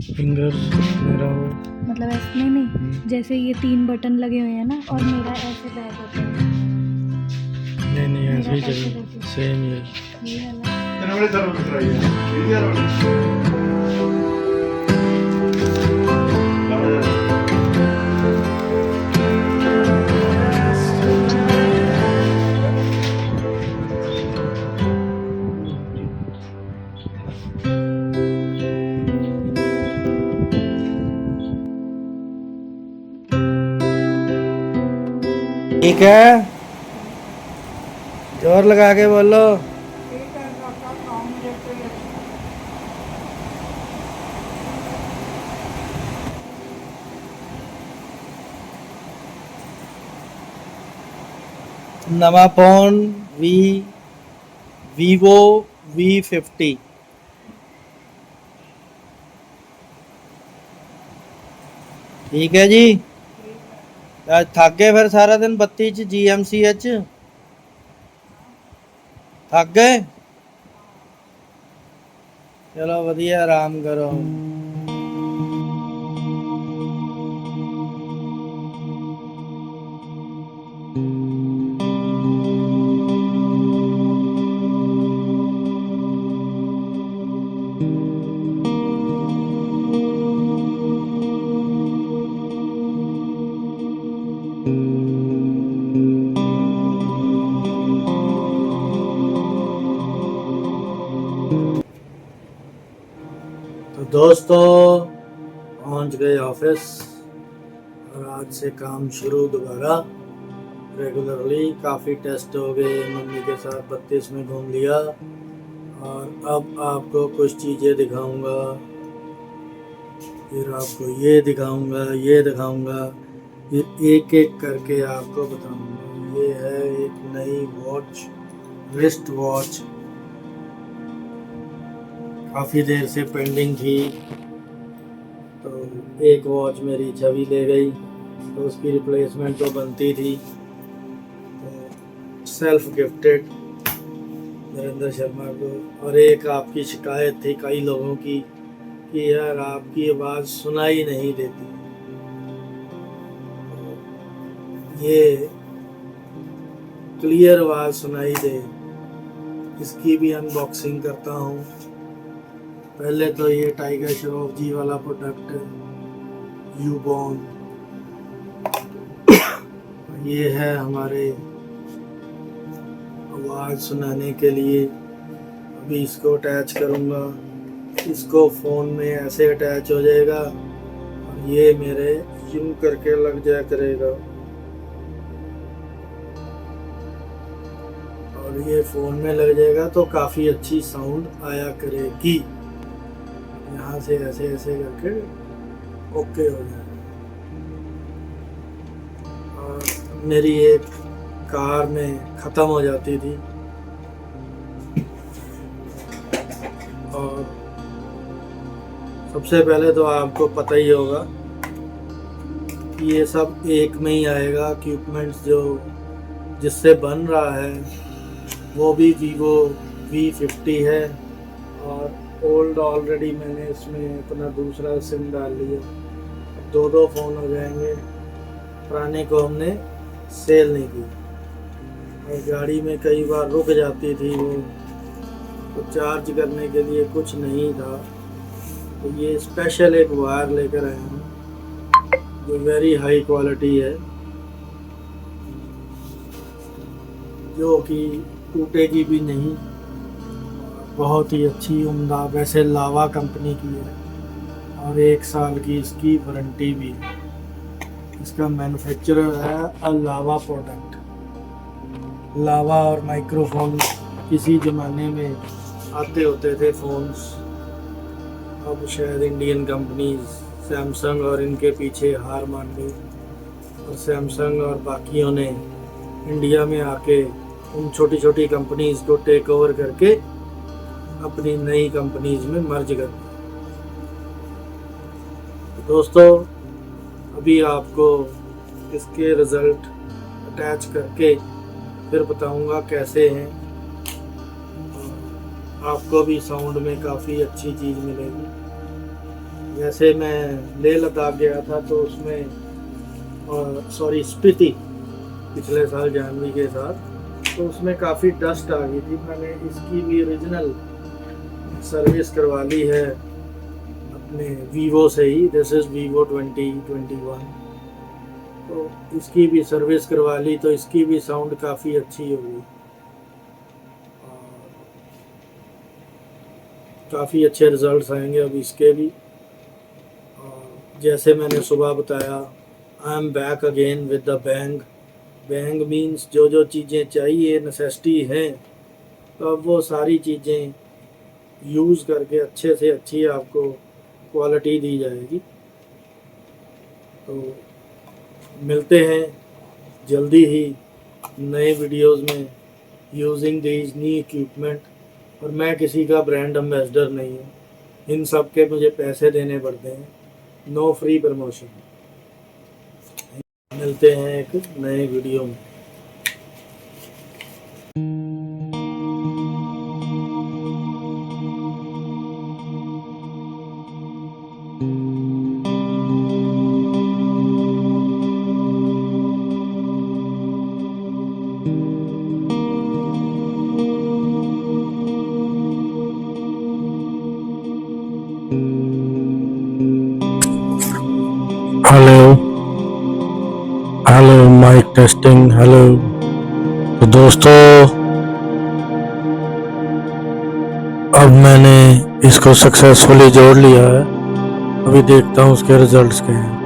Finger मेरा हो। मतलब ऐसे नहीं, जैसे ये 3 बटन लगे हुए हैं ना, और मेरा ऐसे बैग होता है। नहीं नहीं, ऐसे मेरा ही ऐसे चाहिए, रहती है। सेम ये वाला। ठीक है, जोर लगा के बोलो। नवा फोन वीवो V50। ठीक है जी। आज थक गए फिर सारा दिन बत्ती च GMCH थक गए। चलो वधिया, आराम करो। तो दोस्तों, पहुंच गए ऑफिस और आज से काम शुरू दोबारा रेगुलरली। काफ़ी टेस्ट हो गए, मम्मी के साथ 32 में घूम लिया और अब आपको कुछ चीज़ें दिखाऊंगा, फिर आपको ये दिखाऊंगा, ये दिखाऊंगा, फिर एक एक करके आपको बताऊंगा। ये है एक नई वॉच, रिस्ट वॉच, काफ़ी देर से पेंडिंग थी। तो एक वॉच मेरी छवि ले गई, तो उसकी रिप्लेसमेंट तो बनती थी। तो सेल्फ गिफ्टेड नरेंद्र शर्मा को। और एक आपकी शिकायत थी कई लोगों की कि यार आपकी आवाज़ सुनाई नहीं देती। ये क्लियर आवाज़ सुनाई दे, इसकी भी अनबॉक्सिंग करता हूँ। पहले तो ये टाइगर श्रॉफ जी वाला प्रोडक्ट यूबॉन, ये है हमारे आवाज़ सुनाने के लिए। अभी इसको अटैच करूँगा, इसको फ़ोन में ऐसे अटैच हो जाएगा और ये मेरे यूं करके लग जाया करेगा और ये फ़ोन में लग जाएगा तो काफ़ी अच्छी साउंड आया करेगी। यहाँ से ऐसे ऐसे करके ओके हो जाएगा। और मेरी एक कार में ख़त्म हो जाती थी और सबसे पहले तो आपको पता ही होगा कि ये सब एक में ही आएगा। इक्विपमेंट्स जो जिससे बन रहा है वो भी वीवो V50 है और ओल्ड ऑलरेडी मैंने इसमें अपना दूसरा सिम डाल लिया। दो दो फ़ोन हो जाएंगे, पुराने को हमने सेल नहीं की। और गाड़ी में कई बार रुक जाती थी वो, तो चार्ज करने के लिए कुछ नहीं था। तो ये स्पेशल एक वायर लेकर आया हूँ जो वेरी हाई क्वालिटी है, जो कि टूटेगी भी नहीं, बहुत ही अच्छी उम्दा, वैसे लावा कंपनी की है और 1 साल की इसकी वारंटी भी है। इसका मैन्युफैक्चरर है लावा प्रोडक्ट। लावा और माइक्रोफोन किसी ज़माने में आते होते थे फ़ोन्स, अब शायद इंडियन कंपनीज सैमसंग और इनके पीछे हार मान गई और सैमसंग और बाकियों ने इंडिया में आके उन छोटी छोटी कंपनीज को टेक ओवर करके अपनी नई कंपनीज में मर्ज कर दिया। दोस्तों, अभी आपको इसके रिज़ल्ट अटैच करके फिर बताऊंगा कैसे हैं। आपको भी साउंड में काफ़ी अच्छी चीज़ मिलेगी। जैसे मैं लेह लद्दाख गया था तो उसमें सॉरी स्पीति पिछले साल जानवी के साथ, तो उसमें काफ़ी डस्ट आ गई थी। मैंने इसकी भी ओरिजिनल सर्विस करवा ली है अपने वीवो से ही। This is Vivo 2021। तो इसकी भी सर्विस करवा ली, तो इसकी भी साउंड काफ़ी अच्छी होगी। काफ़ी अच्छे रिज़ल्ट्स आएंगे अब इसके भी। जैसे मैंने सुबह बताया, I am back again with the bang. Bang means जो जो चीज़ें चाहिए, नेसेसिटी हैं, तो अब वो सारी चीज़ें यूज़ करके अच्छे से अच्छी आपको क्वालिटी दी जाएगी। तो मिलते हैं जल्दी ही नए वीडियोस में यूजिंग दीज न्यू इक्विपमेंट। और मैं किसी का ब्रांड एम्बेसडर नहीं हूँ, इन सब के मुझे पैसे देने पड़ते हैं, नो फ्री प्रमोशन। मिलते हैं एक नए वीडियो में। Hello hello, mic testing, hello. तो दोस्तों, अब मैंने इसको सक्सेसफुली जोड़ लिया है। अभी देखता हूँ उसके रिजल्ट्स क्या हैं।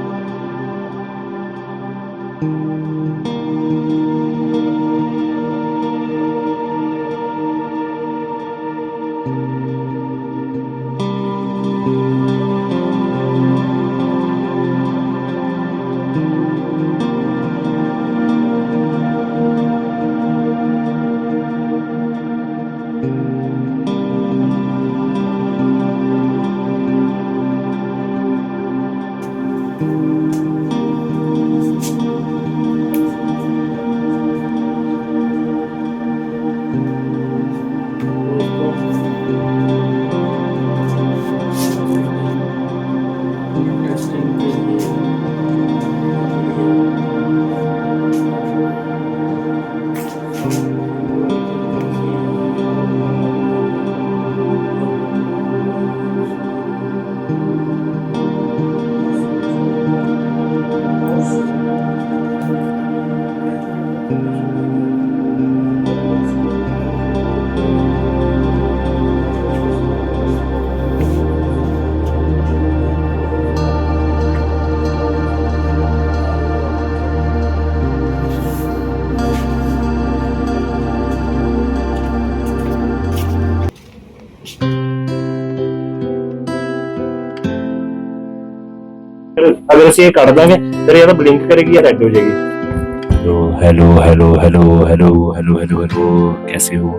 अगर इसे काट देंगे फिर या तो ब्लिंक करेगी या रेड हो जाएगी। तो hello hello hello hello hello hello hello, कैसे हो?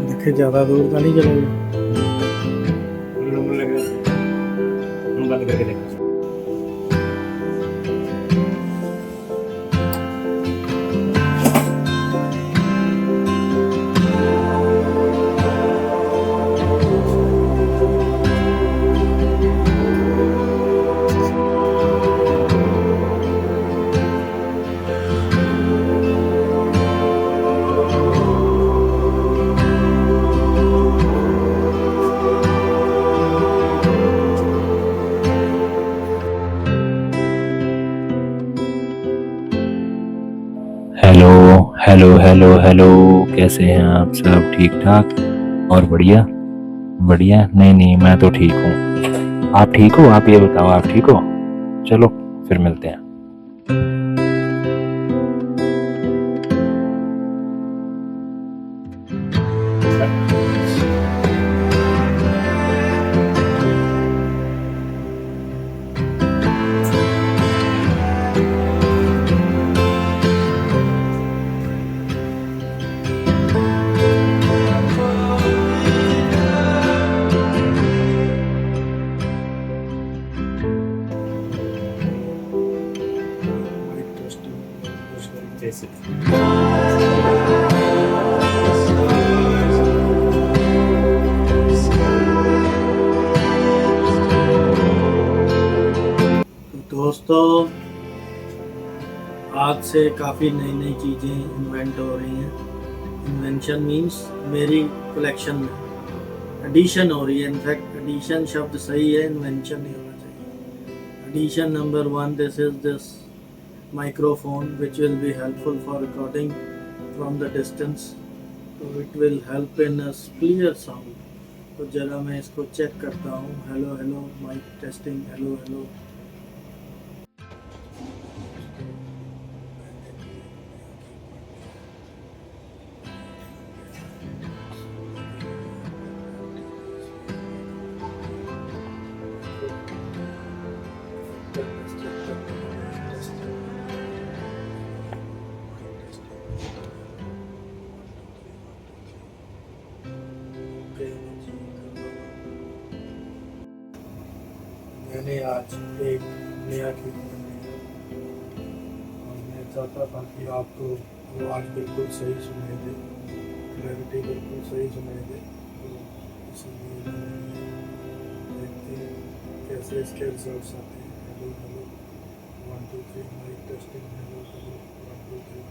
देखे ज़्यादा दूर का नहीं चलेगा। बंद करके देखो। हेलो हेलो हेलो हेलो, कैसे हैं आप सब? ठीक ठाक और बढ़िया बढ़िया? नहीं नहीं, मैं तो ठीक हूँ। आप ठीक हो? आप ये बताओ, आप ठीक हो? चलो फिर मिलते हैं। दोस्तों, आज से काफ़ी नई नई चीज़ें इन्वेंट हो रही हैं। इन्वेंशन मीन्स मेरी कलेक्शन में एडिशन हो रही है। इनफैक्ट एडिशन शब्द सही है, इन्वेंशन नहीं होना चाहिए। Addition number 1, this microphone which will be helpful for recording from the distance, so it will help in a clear sound। तो जरा मैं इसको चेक करता हूँ। Hello hello, mic testing, hello hello. मैंने आज एक नया इक्विपमेंट लिया और मैं चाहता था कि आपको आवाज़ बिल्कुल सही सुनाई दे, क्लैरिटी बिल्कुल सही सुनाई दे। तो इसीलिए देखते हैं कैसे इसके रिजल्ट्स आते हैं। Hello hello, 1 2 3, mic testing, hello hello, 1 2 3।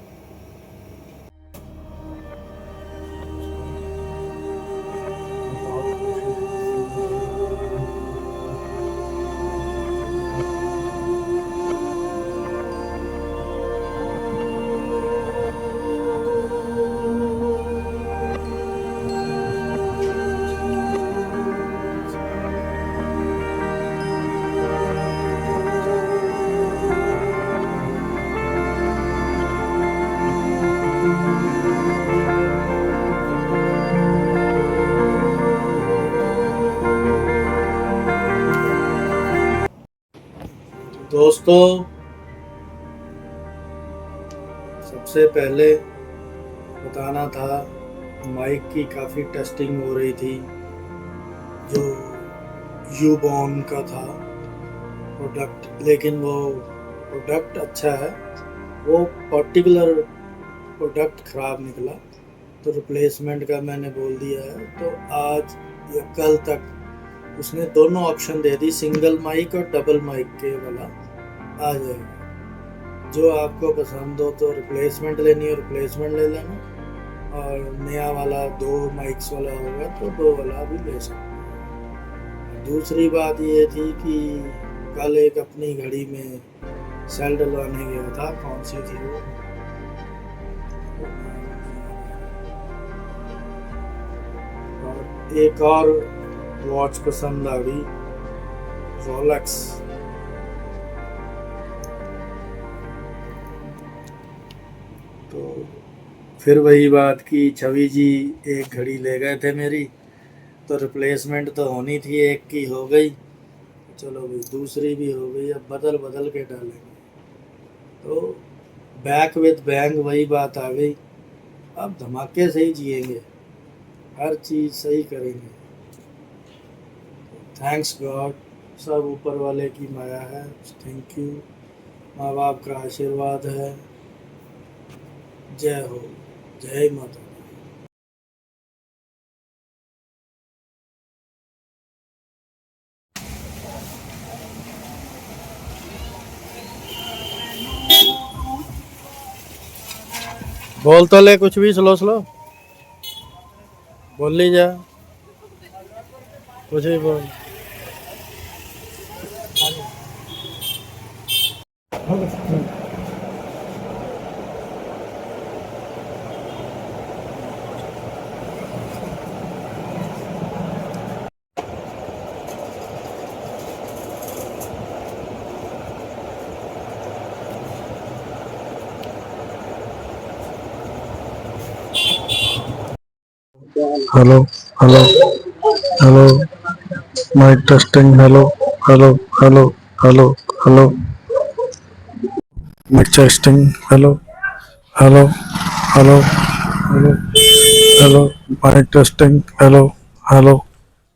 दोस्तों, सबसे पहले बताना था, माइक की काफ़ी टेस्टिंग हो रही थी। जो यूबॉन का था प्रोडक्ट, लेकिन वो प्रोडक्ट अच्छा है, वो पर्टिकुलर प्रोडक्ट ख़राब निकला, तो रिप्लेसमेंट का मैंने बोल दिया है। तो आज या कल तक उसने दोनों ऑप्शन दे दी, सिंगल माइक और डबल माइक के वाला आ जाएगा। जो आपको पसंद हो तो रिप्लेसमेंट लेनी हो रिप्लेसमेंट ले लेना, और नया वाला 2 माइक्स वाला होगा तो 2 वाला भी ले सकते हैं। दूसरी बात ये थी कि कल एक अपनी घड़ी में सेल डलवाने गया था, कौन सी थी वो, और एक और वॉच पसंद आ गई, रोलेक्स। तो फिर वही बात की, छवि जी एक घड़ी ले गए थे मेरी, तो रिप्लेसमेंट तो होनी थी, एक की हो गई, चलो भाई दूसरी भी हो गई, अब बदल बदल के डालेंगे। तो बैक विद बैंग वही बात आ गई, अब धमाके से ही जिएंगे, हर चीज़ सही करेंगे। थैंक्स गॉड, सब ऊपर वाले की माया है। थैंक यू, माँ बाप का आशीर्वाद है। जय हो, जय माता दी। बोल तो ले कुछ भी, स्लो स्लो बोल ली जा, कुछ भी बोल। Hello hello hello, mic testing, hello hello hello hello hello, mic testing, hello hello hello hello hello, mic testing, hello hello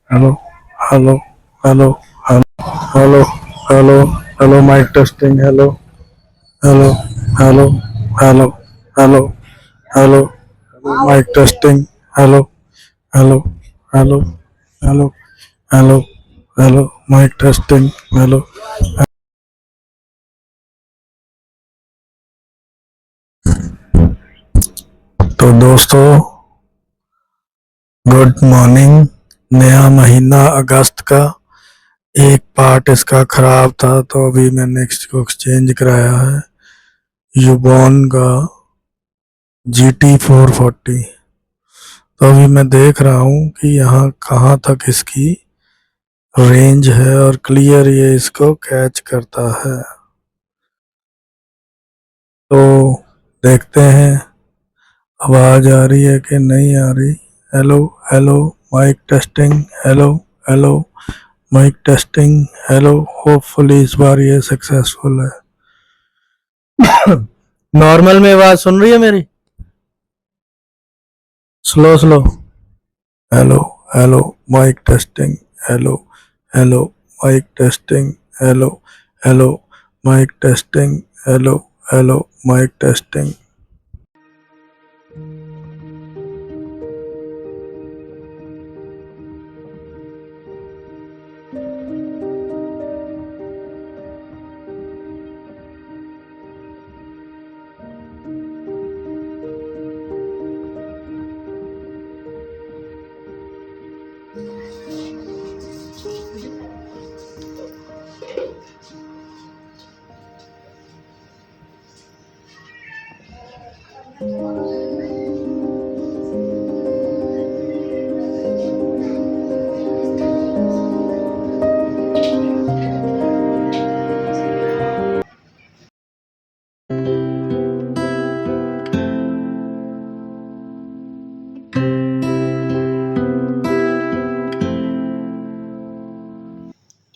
hello hello hello hello hello hello, mic testing, hello hello hello hello hello, hello, mic testing, hello, hello, hello, hello, hello, hello, mic testing, hello. तो दोस्तों good morning. नया महीना अगस्त का, एक part इसका खराब था तो अभी मैं नेक्स्ट को एक्सचेंज कराया है, यूबॉन का GT440। तो अभी मैं देख रहा हूँ कि यहाँ कहाँ तक इसकी रेंज है और क्लियर ये इसको कैच करता है। तो देखते हैं आवाज आ रही है कि नहीं आ रही। Hello hello mic testing, hello hello mic testing, hello. Hopefully इस बार ये सक्सेसफुल है। नॉर्मल में आवाज सुन रही है मेरी? Slow slow. Hello hello mic testing, hello hello mic testing, hello hello mic testing, hello hello mic testing.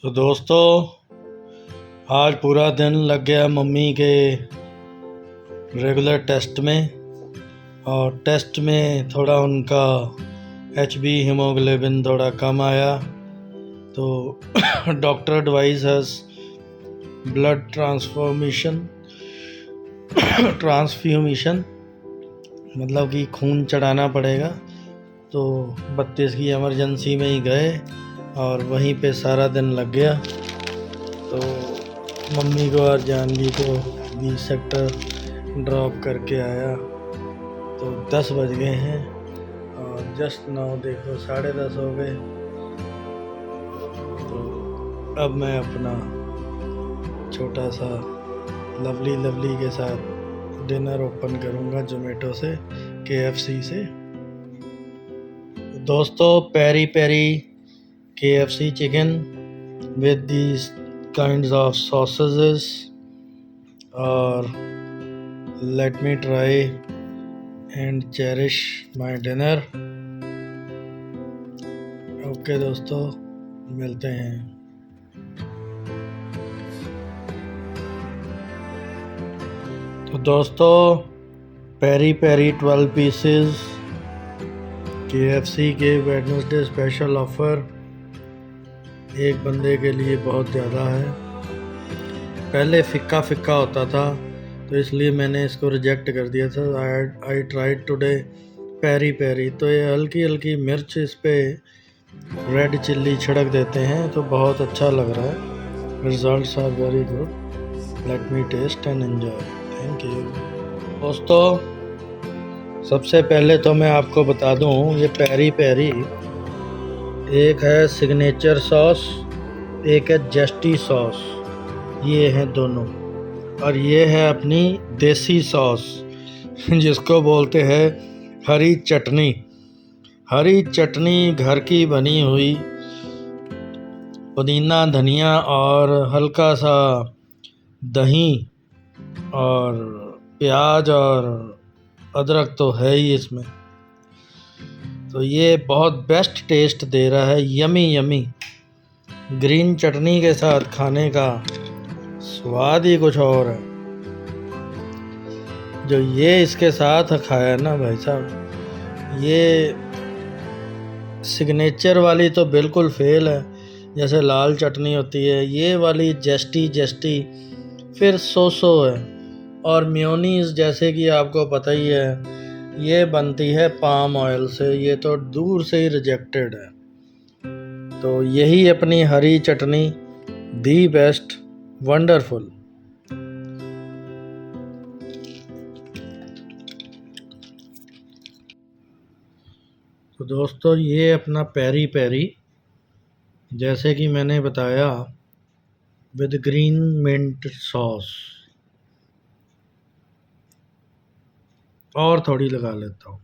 तो दोस्तों आज पूरा दिन लग गया मम्मी के रेगुलर टेस्ट में, और टेस्ट में थोड़ा उनका HB हीमोग्लोबिन थोड़ा कम आया, तो डॉक्टर एडवाइज हस ब्लड ट्रांसफ्यूमिशन, मतलब कि खून चढ़ाना पड़ेगा। तो 32 की इमरजेंसी में ही गए और वहीं पे सारा दिन लग गया। तो मम्मी को और जानवी को 20 सेक्टर ड्रॉप करके आया, तो 10 बज गए हैं और जस्ट नाउ देखो 10:30 हो गए। तो अब मैं अपना छोटा सा लवली के साथ डिनर ओपन करूँगा जोमेटो से, KFC से। दोस्तों peri peri KFC chicken with these kinds of sausages, or let me try and cherish my dinner. Okay दोस्तों, मिलते हैं। तो दोस्तों पेरी पेरी 12 पीसेस KFC के वेडनेसडे स्पेशल ऑफ़र एक बंदे के लिए बहुत ज़्यादा है। पहले फ़िक्का फ़िक्का होता था तो इसलिए मैंने इसको रिजेक्ट कर दिया था। I tried today peri peri, तो ये हल्की हल्की मिर्च इस पे रेड चिल्ली छिड़क देते हैं तो बहुत अच्छा लग रहा है। Results are very good. Let me taste and enjoy. Thank you. दोस्तों सबसे पहले तो मैं आपको बता दूं, ये पेरी पेरी एक है सिग्नेचर सॉस, एक है जेस्टी सॉस, ये हैं दोनों। और ये है अपनी देसी सॉस जिसको बोलते हैं हरी चटनी। हरी चटनी घर की बनी हुई, पुदीना धनिया और हल्का सा दही और प्याज और अदरक तो है ही इसमें, तो ये बहुत बेस्ट टेस्ट दे रहा है। यमी यमी ग्रीन चटनी के साथ खाने का स्वाद ही कुछ और है। जो ये इसके साथ खाया ना भाई साहब, ये सिग्नेचर वाली तो बिल्कुल फेल है, जैसे लाल चटनी होती है। ये वाली जेस्टी फिर सोसो है, और मेयोनीज जैसे कि आपको पता ही है ये बनती है पाम ऑयल से, ये तो दूर से ही रिजेक्टेड है। तो यही अपनी हरी चटनी दी बेस्ट, वंडरफुल। तो दोस्तों ये अपना पेरी पेरी, जैसे कि मैंने बताया, विद ग्रीन मिंट सॉस, और थोड़ी लगा लेता हूँ।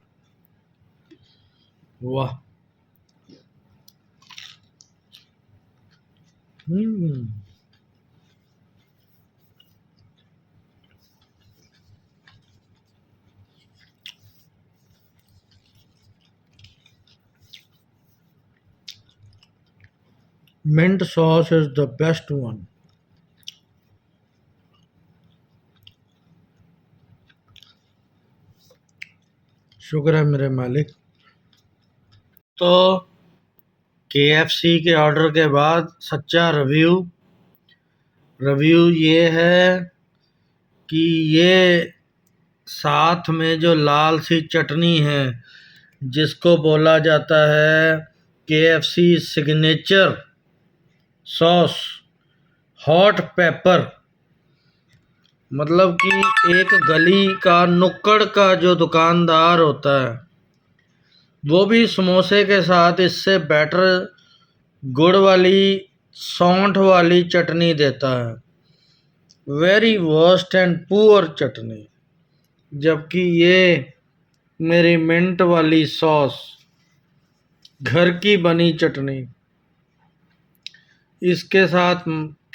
वाह, mint sauce is the best one. शुक्र है मेरे मालिक। तो KFC के ऑर्डर के बाद सच्चा रिव्यू ये है कि ये साथ में जो लाल सी चटनी है जिसको बोला जाता है KFC signature sauce hot paper, मतलब कि एक गली का नुक्कड़ का जो दुकानदार होता है वो भी समोसे के साथ इससे बेटर गुड़ वाली सौंठ वाली चटनी देता है। वेरी वर्स्ट एंड पुअर चटनी। जबकि ये मेरी मिंट वाली सॉस, घर की बनी चटनी, इसके साथ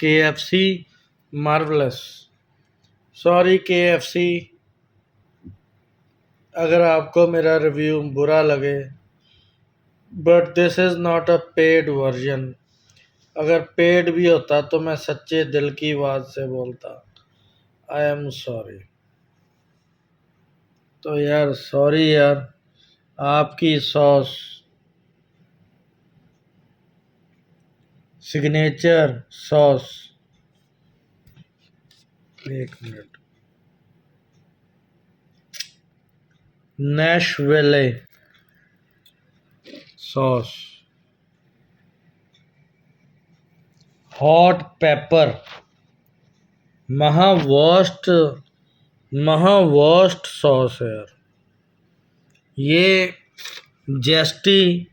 KFC मार्वलस। सॉरी KFC, अगर आपको मेरा रिव्यू बुरा लगे, but this is not a paid version. अगर पेड भी होता तो मैं सच्चे दिल की बात से बोलता। I am sorry. तो यार सॉरी यार, आपकी सॉस सिग्नेचर सॉस, एक minute, Nashville sauce, hot pepper, महावर्स्ट सॉस है यार। ये जेस्टी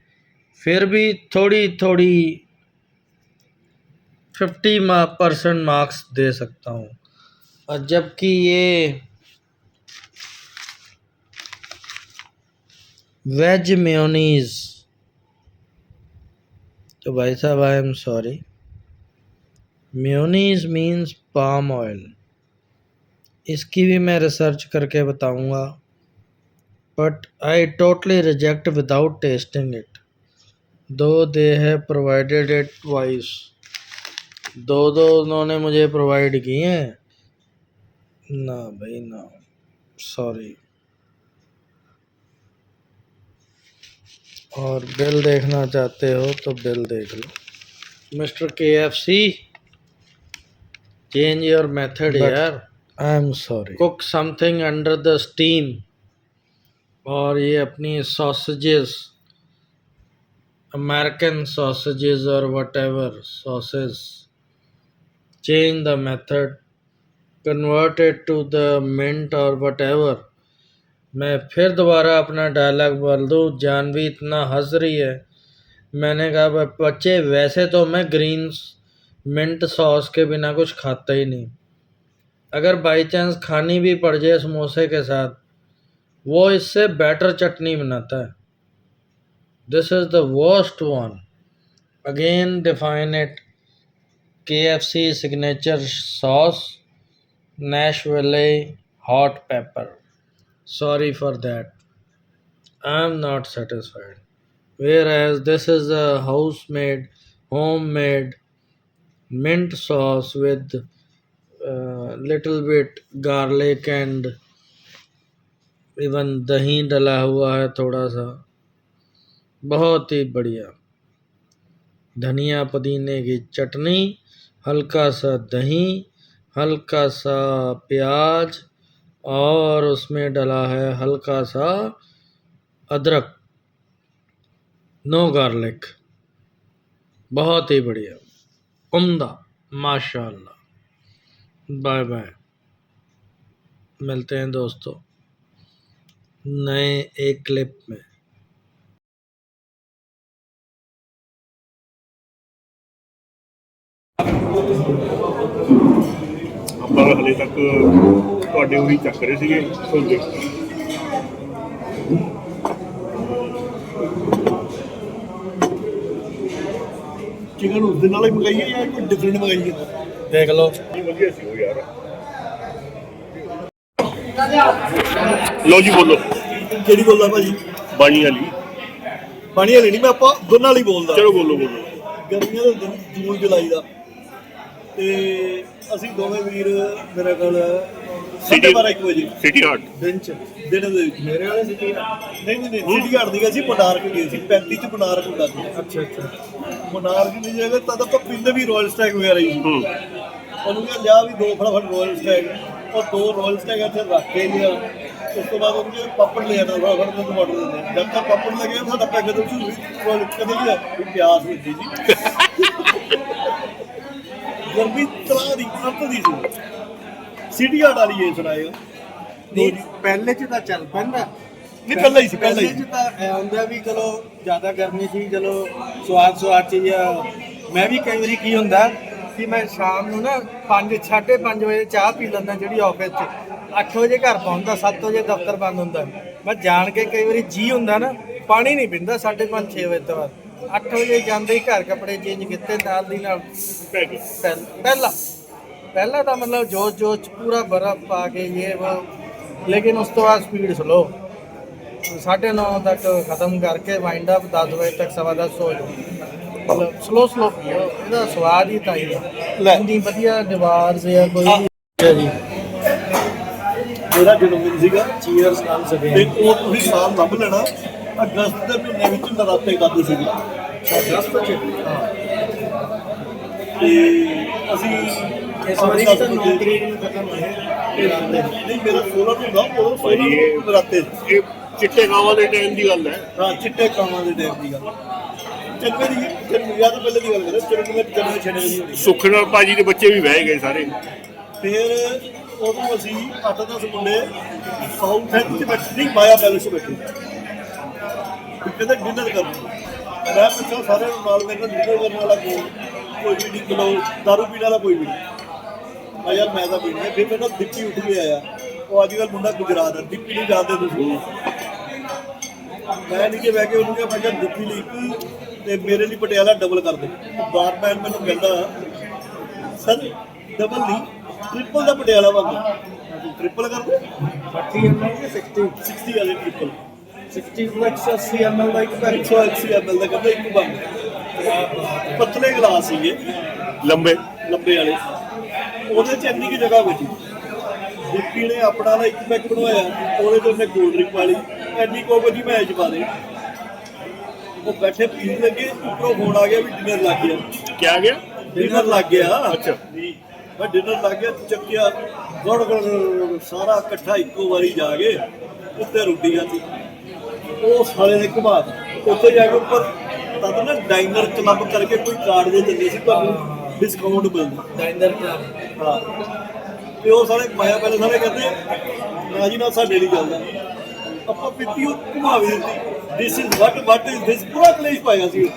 फिर भी थोड़ी 50% मार्क्स दे सकता हूँ, और जबकि ये वेज मेयोनीज, तो भाई साहब आई am sorry, mayonnaise means palm oil. इसकी भी मैं रिसर्च करके बताऊंगा, but I totally reject without testing it, दो दे है प्रोवाइडेड इट ट्वाइस। दो उन्होंने मुझे प्रोवाइड किए हैं ना भाई ना, सॉरी। और बिल देखना चाहते हो तो बिल देख लो। Mister KFC, change your method यार। I am sorry. Cook something under the steam. और ये अपनी सॉसेजेस, अमेरिकन सॉसेजेस और whatever sauces, change the method, convert it to the mint or whatever। मैं फिर दोबारा अपना डायलॉग बोल दूँ, जानवी इतना हंस रही है। मैंने कहा बच्चे वैसे तो मैं ग्रीन मिंट सॉस के बिना कुछ खाता ही नहीं, अगर बाई चांस खानी भी पड़ जाए समोसे के साथ, वो इससे बेटर चटनी बनाता है। This is the worst one. Again define it, KFC signature sauce, Nashville hot pepper. Sorry for that, I am not satisfied। Whereas this is a homemade mint sauce with little bit garlic and even दही डला हुआ है थोड़ा सा, बहुत ही बढ़िया। धनिया पुदीने की चटनी, हल्का सा दही, हल्का सा प्याज, और उसमें डला है हल्का सा अदरक, नो गार्लिक। बहुत ही बढ़िया, उम्दा, माशाल्लाह। बाय बाय, मिलते हैं दोस्तों नए एक क्लिप में। ਆਪਾਂ ਹਲੇ ਤੱਕ ਤੁਹਾਡੇ ਉਹੀ ਚੱਕ ਰਹੇ ਸੀਗੇ ਛੋਲੇ। ਚਿਕਨ ਉਸ ਦੇ ਨਾਲ ਹੀ ਮੰਗਾਈਏ ਜਾਂ ਕੋਈ ਡਿਫਰੈਂਟ ਮੰਗਾਈਏ? देख लो, ਇਹ ਵਧੀਆ ਸੀ ਉਹ ਯਾਰ। ਲਓ ਜੀ ਬੋਲੋ। ਕਿਹੜੀ ਬੋਲਦਾ ਭਾਜੀ? ਬਾਣੀ ਵਾਲੀ। ਪਾਣੀ ਵਾਲੀ ਨਹੀਂ, ਮੈਂ ਆਪਾਂ ਦੋਨਾਂ ਵਾਲੀ ਬੋਲਦਾ। ਚਲੋ ਬੋਲੋ ਬੋਲੋ। ਗਰਮੀਆਂ ਦੇ ਦਿਨ ਜੂਨ ਜੁਲਾਈ ਦਾ, ਤੇ ਅਸੀਂ ਦੋਵੇਂ ਵੀਰ ਮੇਰੇ ਕੋਲ 12:30 ਵਜੇ ਸਿਟੀ ਹਾਰਟ। ਦਿਨ ਦੇ ਵਿੱਚ ਮੇਰੇ ਵਾਲੇ ਸਿਟੀ ਨਹੀਂ ਸਿਟੀ ਹਾਰਟ ਦੀ ਅਸੀਂ ਮਨਾਰਕ ਗਏ ਸੀ। 35 ਚ ਮਨਾਰਕ ਹੁੰਦਾ ਸੀ। अच्छा ਮਨਾਰਕ ਦੀ ਜਗ੍ਹਾ ਤਦ ਆਪਾਂ ਪੀਂਦੇ ਵੀ ਰਾਇਲ ਸਟੈਗ ਵਗੈਰਾ ਹੀ। ਹੂੰ। ਉਹਨੂੰ ਕਿਹਾ ਲਿਆ ਵੀ 2 ਫਟਾਫਟ ਰਾਇਲ ਸਟੈਗ, ਉਹ 2 ਰਾਇਲ ਸਟੈਗ ਇੱਥੇ ਰੱਖ ਕੇ ਲਿਆ। ਉਸ ਤੋਂ ਬਾਅਦ ਉਹਨੂੰ ਕਿਹਾ ਪਾਪੜ ਲੈ ਆਣਾ, ਫਟਾਫਟ ਮੈਨੂੰ ਟਮਾਟਰ ਦੇ ਦੇ। ਜਦ ਤੱਕ ਪਾਪੜ ਲੱਗਿਆ ਸਾਡਾ ਪੈਗ ਤੋਂ ਝੂਰੀ ਕਦੇ ਵੀ ਪਿਆਸ ਹੁੰਦੀ ਜੀ। ਗਰਮੀ ਤਲਾ ਦੀ ਅੰਤ ਦੀ ਸੀ। ਸਿਟੀ ਹਾਰਟ ਵਾਲੀ ਇਹ ਸੁਣਾਇਓ। नहीं पहले च तो चल पैंदा ਨਹੀਂ ਪਹਿਲਾਂ ਹੀ ਸੀ, ਪਹਿਲਾਂ पहले ਹੀ। च तो आंदा भी चलो ज़्यादा गर्मी थी, चलो स्वाद च या मैं भी कई बारी की हुंदा कि मैं शाम ਨੂੰ ना 5:30 ਵਜੇ ਚਾਹ ਪੀ ਲੈਂਦਾ ਜਿਹੜੀ ਆਫਿਸ 'ਚ। 8 ਵਜੇ ਘਰ ਪਹੁੰਚਦਾ, 7 ਵਜੇ ਦਫ਼ਤਰ ਬੰਦ ਹੁੰਦਾ। ਮੈਂ ਜਾਣ ਕੇ ਕਈ ਵਾਰੀ ਜੀ ਹੁੰਦਾ ਨਾ ਪਾਣੀ ਨਹੀਂ ਪੀਂਦਾ 5:30 6 ਵਜੇ ਤੋਂ ਬਾਅਦ। 8 ਵਜੇ ਜਾਂਦੇ ਹੀ ਘਰ ਕੱਪੜੇ ਚੇਂਜ ਕੀਤੇ ਨਾਲ ਦੀ ਨਾਲ ਪੈਗ। ਪਹਿਲਾਂ ਤਾਂ ਮਤਲਬ ਜੋਸ਼ 'ਚ ਪੂਰਾ ਬਰਫ਼ ਪਾ ਕੇ ਇਹ वो, लेकिन उस तो बाद स्पीड स्लो। 9:30 तक ख़त्म करके वाइंड अप 10 बजे तक 10:15 हो जाओ। मतलब स्लो पीओ, ਇਹਦਾ ਸਵਾਦ ਹੀ ਤਾਂ ਹੀ ਹੈ। ਇੰਨੀ ਵਧੀਆ ਦੀਵਾਰ ਸੇ ਆ ਕੋਈ ਵੀ। ਅੱਛਾ ਜੀ, ਮੇਰਾ ਜਨਮ ਦਿਨ ਸੀਗਾ ਚੀਅਰਸ ਨਾਲ ਸਕੇ ਤੇ ਉਹ ਤੁਸੀਂ ਸਾਲ ਲੱਭ ਲੈਣਾ। ਅਗਸਤ ਦੇ ਮਹੀਨੇ ਵਿੱਚ ਨਰਾਤੇ ਕਰਦੇ ਸੀਗੇ। ਅਗਸਤ ਚ ਤੇ ਅਸੀਂ ਇਸ ਵਾਰੀ ਵੀ ਤਾਂ 9 ਤਰੀਕ ਨੂੰ ਖਤਮ ਹੋਏ ਨਹੀਂ, ਮੇਰਾ 16 ਨੂੰ ਹੁੰਦਾ, ਉਦੋਂ ਭਾਈ 16 ਇਹ- ਨੂੰ ਨਰਾਤੇ। ਇਹ ਚਿੱਟੇ ਗਾਵਾਂ ਦੇ ਟਾਈਮ ਦੀ ਗੱਲ ਹੈ। ਹਾਂ, ਚਿੱਟੇ ਕਾਵਾਂ ਦੇ ਟਾਈਮ ਦੀ ਗੱਲ। ਜਨਵਰੀ ਜਾਂ ਤਾਂ ਪਹਿਲੇ ਦੀ ਗੱਲ ਕਰਾਂ, ਜਨਵਰੀ ਛੱਡੇ ਦੀ ਹੋਣੀ। ਸੁੱਖ ਨਾਲ ਭਾਜੀ ਦੇ ਬੱਚੇ ਵੀ ਬਹਿ ਗਏ ਸਾਰੇ। ਫਿਰ ਉਦੋਂ ਅਸੀਂ 8-10 ਮੁੰਡੇ ਸਾਊਥ ਐਂਡ 'ਚ ਬੈਠੇ, ਨਹੀਂ ਮਾਇਆ ਪੈਲੇਸ 'ਚ ਬੈਠੇ। ਕਹਿੰਦੇ ਡਿਨਰ ਕਰਨਾ। ਮੈਂ ਪੁੱਛਿਆ ਸਾਰਿਆਂ ਨੂੰ ਨਾਲ, ਮੇਰੇ ਨਾਲ ਡਿਨਰ ਕਰਨ ਵਾਲਾ ਕੋਈ ਵੀ ਨਹੀਂ, ਮਤਲਬ ਦਾਰੂ ਪੀਣ ਵਾਲਾ ਕੋਈ ਵੀ ਨਹੀਂ। ਮੈਂ ਯਾਰ ਮੈਂ ਤਾਂ ਪੀਣੀ ਹੈ। ਫਿਰ ਮੈਨੂੰ ਦਿੱਪੀ ਉੱਠ ਕੇ ਆਇਆ। ਉਹ ਅੱਜ ਕੱਲ੍ਹ ਮੁੰਡਾ ਗੁਜਰਾਤ ਹੈ, ਦਿੱਪੀ ਨਹੀਂ ਜਾਣਦੇ ਤੁਸੀਂ। ਮੈਂ ਨਹੀਂ ਕਿ ਬਹਿ ਕੇ ਉਹਨੂੰ ਕਿਹਾ, ਮੈਂ ਕਿਹਾ ਦਿੱਪੀ ਲਈ ਇੱਕ ਤੇ ਮੇਰੇ ਲਈ ਪਟਿਆਲਾ ਡਬਲ ਕਰ ਦੇ। ਬਾਰਮੈਨ ਮੈਨੂੰ ਕਹਿੰਦਾ ਸਰ ਡਬਲ ਨਹੀਂ, ਟ੍ਰਿਪਲ ਦਾ ਪਟਿਆਲਾ ਬਣਦਾ। ਟ੍ਰਿਪਲ ਕਰ ਦੇ। 30 ml ਕੇ 60 ਵਾਲੇ ਟ੍ਰਿਪਲ 60 ਫਲੈਕਸ 80 ml ਦਾ ਇੱਕ ਪੈਕ। 180 ml ਦਾ ਕਹਿੰਦਾ ਇੱਕ ਬਣਦਾ। ਪਤਲੇ ਗਲਾਸ ਸੀਗੇ ਲੰਬੇ ਲੰਬੇ ਵਾਲੇ, ਉਹਦੇ 'ਚ ਇੰਨੀ ਕੁ ਜਗ੍ਹਾ ਬਚੀ। ਦਿੱਪੀ ਨੇ ਆਪਣਾ ਦਾ ਇੱਕ ਪੈਕ ਬਣਵਾਇਆ, ਉਹਦੇ 'ਚ ਉਹਨੇ ਕੋਲਡ ਡਰਿੰਕ ਵਾਲੀ ਇੰਨੀ ਕੋ ਬਚੀ, ਮੈਂ ਚ ਪਾ ਦੇ। ਉਹ ਬੈਠੇ ਪੀਣ ਲੱਗੇ, ਉੱਪਰੋਂ ਫੋਨ ਆ ਗਿਆ ਵੀ ਡਿਨਰ ਲੱਗ ਗਿਆ। ਕਿਆ ਗਿਆ? ਡਿਨਰ ਲੱਗ ਗਿਆ। ਅੱਛਾ। ਮੈਂ ਡਿਨਰ ਲੱਗ ਗਿਆ, ਚੱਕਿਆ ਗੜ ਸਾਰਾ ਇਕੱਠਾ ਇੱਕੋ ਵਾਰੀ ਜਾ ਕੇ ਉੱਤੇ ਰੋਟੀ ਖਾਧੀ। ਉਹ ਸਾਲੇ ਨੇ ਘੁਮਾਤਾ ਉੱਥੇ ਜਾ ਕੇ ਉੱਪਰ। ਤਦ ਨਾ ਡਾਈਨਰ ਕਲੱਬ ਕਰਕੇ ਕੋਈ ਕਾਰਡ ਦੇ ਦਿੰਦੇ ਸੀ, ਤੁਹਾਨੂੰ ਡਿਸਕਾਊਂਟ ਮਿਲਦਾ ਡਾਈਨਰ ਕਲੱਬ। ਹਾਂ। ਤੇ ਉਹ ਸਾਰੇ ਮਾਇਆ ਪਹਿਲੇ ਸਾਰੇ ਕਹਿੰਦੇ ਨਾ ਜੀ ਨਾ, ਸਾਡੇ ਨਹੀਂ ਚੱਲਦਾ। ਆਪਾਂ ਪੀਤੀ, ਉਹ ਘੁਮਾ ਵੀ ਦਿੱਤੀ। This is what is this, ਪੂਰਾ ਕਲੇਸ਼ ਪਾਇਆ ਸੀ।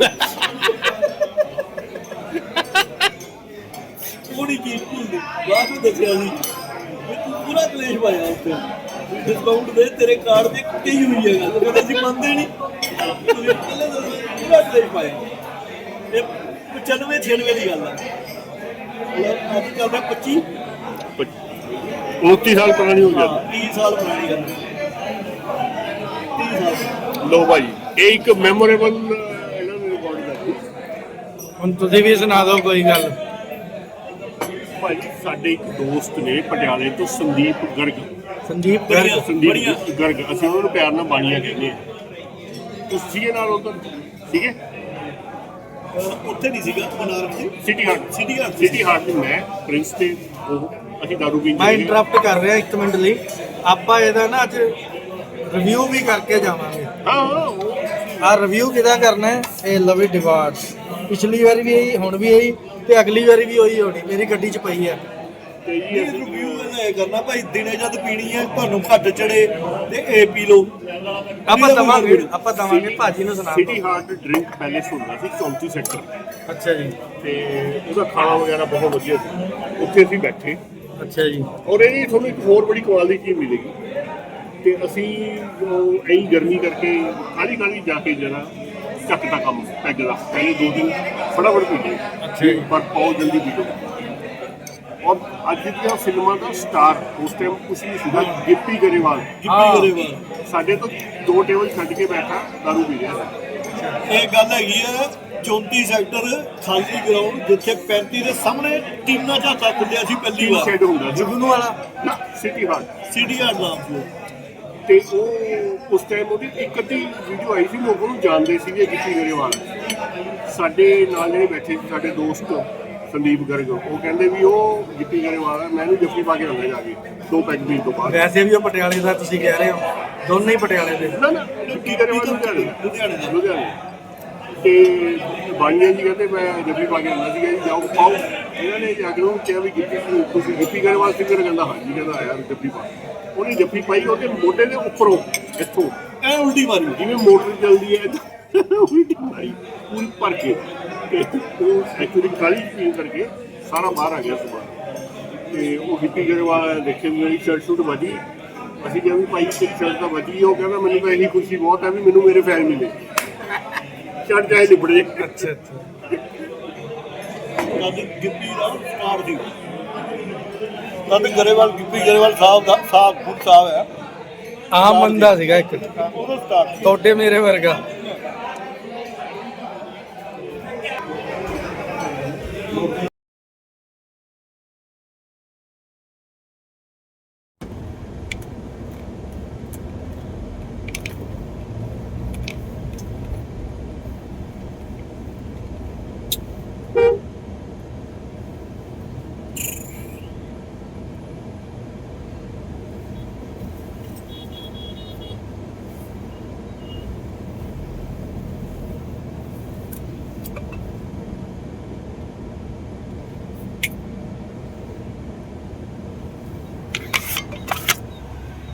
ਥੋੜੀ ਚੀਜ਼ ਭੁੱਲਦੀ ਬਾਅਦ ਵਿੱਚ ਦੱਸਿਆ ਸੀ ਵੀ ਤੂੰ ਪੂਰਾ ਕਲੇਸ਼ ਪਾਇਆ ਉੱਥੇ। ਡਿਸਕਾਊਂਟ ਦੇ ਤੇਰੇ ਕਾਰਡ ਤੇ ਕਈ ਹੋਈ ਹੈ ਗੱਲ। ਕਹਿੰਦੇ ਅਸੀਂ ਮੰਨਦੇ ਨਹੀਂ, ਤੁਸੀਂ ਪਹਿਲੇ ਦੱਸੋ, ਪੂਰਾ ਕਲੇਸ਼ ਪਾਇਆ। ਇਹ 95-96 ਦੀ ਗੱਲ ਹੈ। ਮਤਲਬ ਅੱਜ ਚੱਲਦਾ 25 29 ਸਾਲ ਪੁਰਾਣੀ ਹੋ ਹਾਂ, ਜਾਂਦੀ। 30 ਸਾਲ ਪੁਰਾਣੀ ਗੱਲ ਹੈ। 30 ਸਾਲ। ਲੋ ਭਾਜੀ, ਇਹ ਇੱਕ ਮੈਮੋਰੇਬਲ ਇਹਨਾਂ ਨੇ ਰਿਕਾਰਡ ਕਰਤੀ। ਹੁਣ ਤੁਸੀਂ ਵੀ ਸੁਣਾ ਦਿਓ ਕੋਈ ਗੱਲ। ਭਾਜੀ ਸਾਡੇ ਇੱਕ ਦੋਸਤ ਨੇ ਪਟਿਆਲੇ ਤੋਂ, ਸੰਦੀਪ ਗਰਗ। ਸੰਦੀਪ ਬੜੀਆਂ- ਗਰਗ। ਸੰਦੀਪ ਗਰਗ, ਅਸੀਂ ਉਹਨਾਂ ਨੂੰ ਪਿਆਰ ਨਾਲ ਬਾਣੀਆਂ ਕਹਿੰਦੇ ਹਾਂ। ਤੁਸੀਂ ਸੀਗੇ ਨਾਲ ਉਧਰ? ਸੀਗੇ ਉੱਥੇ ਨਹੀਂ ਸੀਗਾ ਮਨਾਰਕ ਸੀ। City heart. City heart. City heart ਨੂੰ ਮੈਂ ਪ੍ਰਿੰਸ ਤੇ ਉਹ ਅਸੀਂ ਦਾਰੂ ਪੀਣ ਮੈਂ ਚਲੇ ਗਏ। ਇੰਟਰਰਪਟ ਕਰ ਰਿਹਾ 1 ਮਿੰਟ ਲਈ। ਆਪਾਂ ਇਹਦਾ ਨਾ ਅੱਜ ਰਿਵਿਊ ਵੀ ਕਰਕੇ ਜਾਵਾਂਗੇ। ਹਾਂ ਉਹ ਆ ਰਿਵਿਊ ਕਿਹਦਾ ਕਰਨਾ ਹੈ? ਇਹ ਲਵੀ ਡਿਵਾਰਡਸ। ਪਿਛਲੀ ਵਾਰੀ ਵੀ ਇਹੀ, ਹੁਣ ਵੀ ਇਹੀ, ਤੇ ਅਗਲੀ ਵਾਰੀ ਵੀ ਉਹੀ ਹੋਣੀ। ਮੇਰੀ ਗੱਡੀ 'ਚ ਪਈ ਹੈ। ਤੇ ਜੀ ਇਹ ਅਸੀਂ ਰਿਵਿਊ ਇਹ ਕਰਨਾ ਭਾਈ, ਦਿਨੇ ਜਦ ਪੀਣੀ ਹੈ ਤੁਹਾਨੂੰ ਘੱਟ ਚੜੇ ਤੇ ਇਹ ਪੀ ਲਓ। ਆਪਾਂ ਦਵਾਂਗੇ ਭਾਜੀ ਨੂੰ ਸੁਣਾ ਸਿਟੀ ਹਾਰਟ ਡਰਿੰਕ ਪੈਲੇਸ ਹੁੰਦਾ ਸੀ 34 ਸੈਕਟਰ, ਅੱਛਾ ਜੀ, ਤੇ ਉਹਦਾ ਖਾਣਾ ਵਗੈਰਾ ਬਹੁਤ ਵਧੀਆ ਸੀ। ਉੱਥੇ ਅਸੀਂ ਬੈਠੇ, ਅੱਛਾ ਜੀ, ਔਰ ਇਹਦੀ ਤੁਹਾਨੂੰ ਇੱਕ ਹੋਰ ਬੜੀ ਕਮਾਲ ਦੀ ਚੀਜ਼ ਮਿਲੇਗੀ। ਤੇ ਅਸੀਂ ਐਂ ਗਰਮੀ ਕਰਕੇ ਕਾਹਲੀ ਕਾਹਲੀ ਜਾ ਕੇ ਜਰਾ ਚੱਕਦਾ ਕੰਮ ਪੈਗ ਦਾ, ਪਹਿਲੇ 2 ਦਿਨ ਫਟਾਫਟ ਪੀ ਲਏ, ਪਰ ਬਹੁਤ ਜਲਦੀ ਪੀ ਲਓ। ਔਰ ਅੱਜ ਦੀਆਂ ਫਿਲਮਾਂ ਦਾ ਸਟਾਰ ਉਸ ਟਾਈਮ ਕੁਛ ਨਹੀਂ ਸੀਗਾ, ਗਿੱਪੀ ਗਰੇਵਾਲ। ਸਾਡੇ ਤੋਂ 2 ਟੇਬਲ ਛੱਡ ਕੇ ਬੈਠਾ ਦਾਰੂ ਪੀ ਰਿਹਾ ਸੀ। ਇਹ ਗੱਲ ਹੈਗੀ ਆ 34 ਸੈਕਟਰ ਖਾਲੀ ਗਰਾਊਂਡ, ਜਿੱਥੇ 35 ਦੇ ਸਾਹਮਣੇ ਟੀਮਾਂ ਝਾਤਾ ਖੁੱਲਿਆ ਸੀ ਪਹਿਲੀ ਟੀਮ ਵਾਰ। ਸ਼ੈਡ ਹੁੰਦਾ ਸੀ ਜੁਗਨੂ ਵਾਲਾ ਨਾ, ਸਿਟੀ ਹਾਰਟ। ਸਿਟੀ ਹਾਰਟ ਨਾਮ ਸੀ। ਤੇ ਉਹ ਉਸ ਟਾਈਮ ਉਹਦੀ ਇੱਕ ਅੱਧੀ ਵੀਡੀਓ ਆਈ ਸੀ, ਲੋਕ ਉਹਨੂੰ ਜਾਣਦੇ ਸੀਗੇ ਗਿੱਪੀ ਗਰੇਵਾਲ। ਸਾਡੇ ਨਾਲ ਜਿਹੜੇ ਬੈਠੇ ਸੀ ਸਾਡੇ ਦੋਸਤ ਸੰਦੀਪ ਗਰਗ, ਉਹ ਕਹਿੰਦੇ ਵੀ ਉਹ ਗਿੱਪੀ ਗਰੇਵਾਲ ਹੈ। ਮੈਂ ਇਹਨੂੰ ਜੱਫੀ ਪਾ ਕੇ ਆਉਂਦਾ ਜਾ ਕੇ 2 ਪੈਗ ਪੀਣ ਤੋਂ ਬਾਅਦ। ਵੈਸੇ ਵੀ ਉਹ ਪਟਿਆਲੇ ਦਾ ਤੁਸੀਂ ਕਹਿ ਰਹੇ ਹੋ, ਦੋਨੇ ਹੀ ਪਟਿਆਲੇ ਦੇ। ਨਾ ਨਾ, ਗਿੱਪੀ ਗਰੇਵਾਲ ਲੁਧਿਆਣੇ ਦਾ। ਲੁਧਿਆਣੇ। ਤੇ ਬਾਣੀਆਂ ਜੀ ਕਹਿੰਦੇ ਮੈਂ ਜੱਫੀ ਪਾ ਕੇ ਆਉਂਦਾ ਸੀਗਾ ਜੀ, ਜਾਓ ਪਾਓ। ਇਹਨਾਂ ਨੇ ਜਾ ਕੇ ਉਹਨੂੰ ਕਿਹਾ ਵੀ ਗਿੱਪੀ, ਤੁਸੀਂ ਗਿੱਪੀ ਗਰੇਵਾਲ ਸਿੰਗਰ? ਕਹਿੰਦਾ ਹਾਂਜੀ। ਕਹਿੰਦਾ ਯਾਰ ਜੱਫੀ ਪਾ। ਉਹਨੇ ਜੱਫੀ ਪਾਈ, ਉਹਦੇ ਮੋਢੇ ਦੇ ਉੱਪਰੋਂ ਇੱਥੋਂ ਐ ਉਲਟੀ ਮਾਰੀ। ਜਿਵੇਂ ਮੋਟਰ ਚੱਲਦੀ ਹੈ ਉਲਟੀ ਮਾਰੀ ਪੂਰੀ ਭਰ ਕੇ। ਤੇ ਉਹ ਐਕਚੁਅਲੀ ਕਾਲੀ ਪੀਣ ਕਰਕੇ ਸਾਰਾ ਬਾਹਰ ਆ ਗਿਆ ਸਮਾਨ। ਤੇ ਉਹ ਗਿੱਪੀ ਗਰੇਵਾਲ ਦੇਖੇ ਵੀ ਮੇਰੀ ਸ਼ਰਟ ਸ਼ੂਟ ਵੱਜੀ। ਅਸੀਂ ਕਿਹਾ ਵੀ ਭਾਈ ਤੇਰੀ ਸ਼ਰਟ ਤਾਂ ਵੱਜੀ। ਉਹ ਕਹਿੰਦਾ ਮੈਨੂੰ ਤਾਂ ਇਹੀ ਖੁਸ਼ੀ ਬਹੁਤ ਹੈ ਵੀ ਮੈਨੂੰ ਮੇਰੇ ਫੈਨ ਮਿਲੇ, ਸ਼ਰਟ ਚਾਹੇ ਲਿਬੜ ਜੇ। ਅੱਛਾ ਅੱਛਾ, ਤਦ ਗਿੱਪੀ ਦਾ ਸਟਾਰ ਸੀ। ਤਦ ਗਰੇਵਾਲ, ਗਿੱਪੀ ਗਰੇਵਾਲ ਸਾਹਿਬ ਦਾ ਖੁਦ ਸਾਹਿਬ ਹੈ। ਆਮ ਬੰਦਾ ਸੀਗਾ ਇੱਕ, ਉਹਦਾ ਸਟਾਰ ਸੀ। ਤੁਹਾਡੇ ਮੇਰੇ ਵਰਗਾ।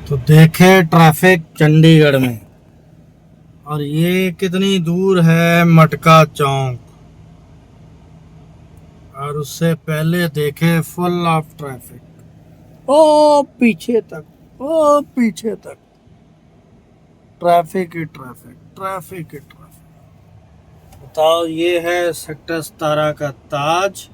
तो देखे ट्रैफिक चंडीगढ़ में, और ये कितनी दूर है मटका चौक, और उससे पहले देखे फुल ऑफ ट्रैफिक। ओ पीछे तक, ओ पीछे तक ट्रैफिक ही ट्रैफिक, ट्रैफिक ही ट्रैफिक। बताओ, ये है सेक्टर 17 का ताज।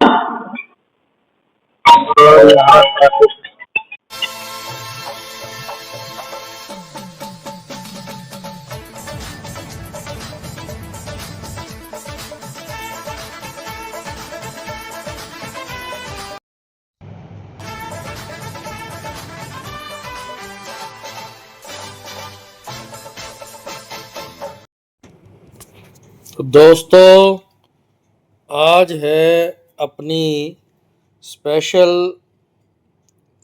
तो दोस्तों, आज है अपनी special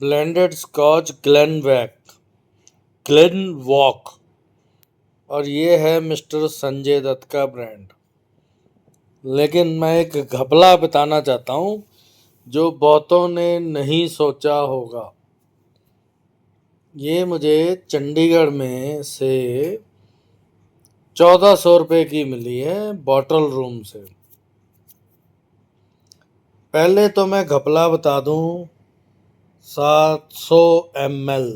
blended Scotch Glen Walk, और ये है मिस्टर संजय दत्त का ब्रांड। लेकिन मैं एक घपला बताना चाहता हूँ जो बहुतों ने नहीं सोचा होगा। ये मुझे चंडीगढ़ में से 1400 रुपये की मिली है बॉटल रूम से। पहले तो मैं घपला बता दूं, 700 ml,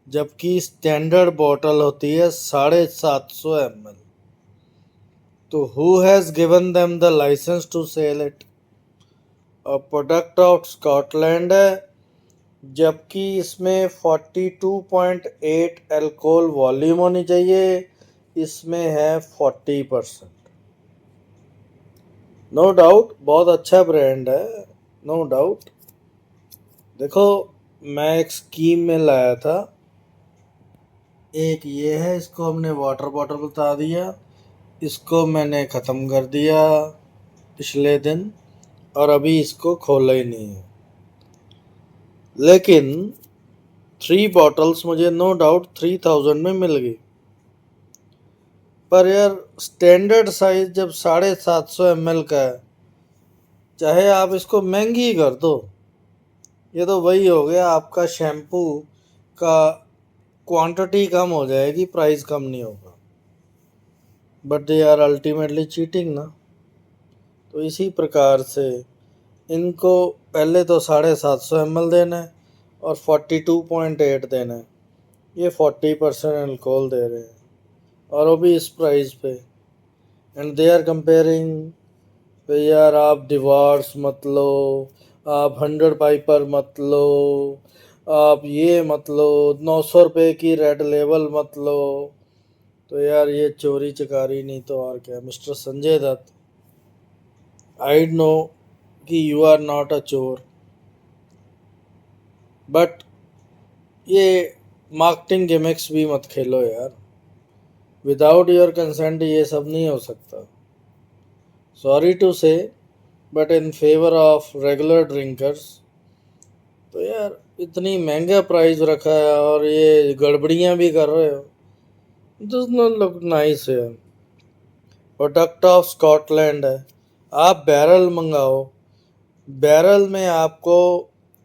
जबकि स्टैंडर्ड बॉटल होती है 750 ml। तो who has given them the licence to sell it? और प्रोडक्ट ऑफ स्कॉटलैंड है, जबकि इसमें 42.8 अल्कोहल वॉल्यूम होनी चाहिए, इसमें है 40%। नो डाउट बहुत अच्छा ब्रांड है, नो डाउट। देखो, मैं एक स्कीम में लाया था। एक ये है, इसको हमने वाटर बॉटल बता दिया, इसको मैंने ख़त्म कर दिया पिछले दिन, और अभी इसको खोला ही नहीं है। लेकिन 3 बॉटल्स मुझे नो डाउट 3000 में मिल गई। पर यार स्टैंडर्ड साइज जब 750 ml का है, चाहे आप इसको महंगी कर दो, ये तो वही हो गया आपका शैम्पू का क्वांटिटी कम हो जाएगी, प्राइस कम नहीं होगा। But they are ultimately cheating ना। तो इसी प्रकार से इनको पहले तो 750 ml देना है और 42.8 देना है। ये 40% अल्कोहल दे रहे हैं और वो भी इस प्राइस पे। एंड दे आर कंपेयरिंग, तो यार आप डिवॉर्स मत लो, आप 100 पाइपर मत लो, आप ये मत लो, 900 रुपये की रेड लेबल मत लो। तो यार ये चोरी चकारी नहीं तो और क्या। Mister Sanjay Dutt, I know कि यू आर नॉट अ चोर, बट ये मार्केटिंग गिमिक्स भी मत खेलो यार। विदाउट योर कंसेंट ये सब नहीं हो सकता। सॉरी टू से, but in favour of regular drinkers, तो यार इतनी महंगा प्राइस रखा है और ये गड़बड़ियाँ भी कर रहे हो, डज नॉट लुक नाइस है। प्रोडक्ट ऑफ स्कॉटलैंड है, आप बैरल मंगाओ, बैरल में आपको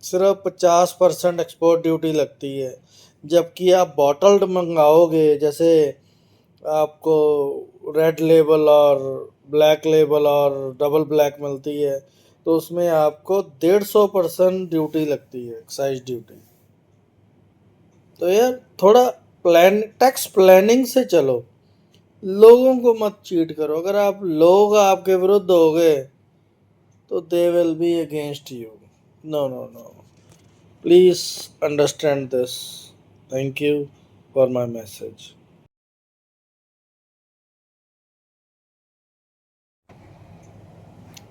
सिर्फ 50% एक्सपोर्ट ड्यूटी लगती है, जबकि आप बॉटल्ड मंगाओगे, जैसे आपको रेड लेबल और ब्लैक लेबल और डबल ब्लैक मिलती है, तो उसमें आपको 150% ड्यूटी लगती है, एक्साइज ड्यूटी। तो यार थोड़ा टैक्स प्लानिंग से चलो, लोगों को मत चीट करो। अगर आप लोग आपके विरुद्ध हो गए तो they will be against you. No no no, please understand this. Thank you for my message.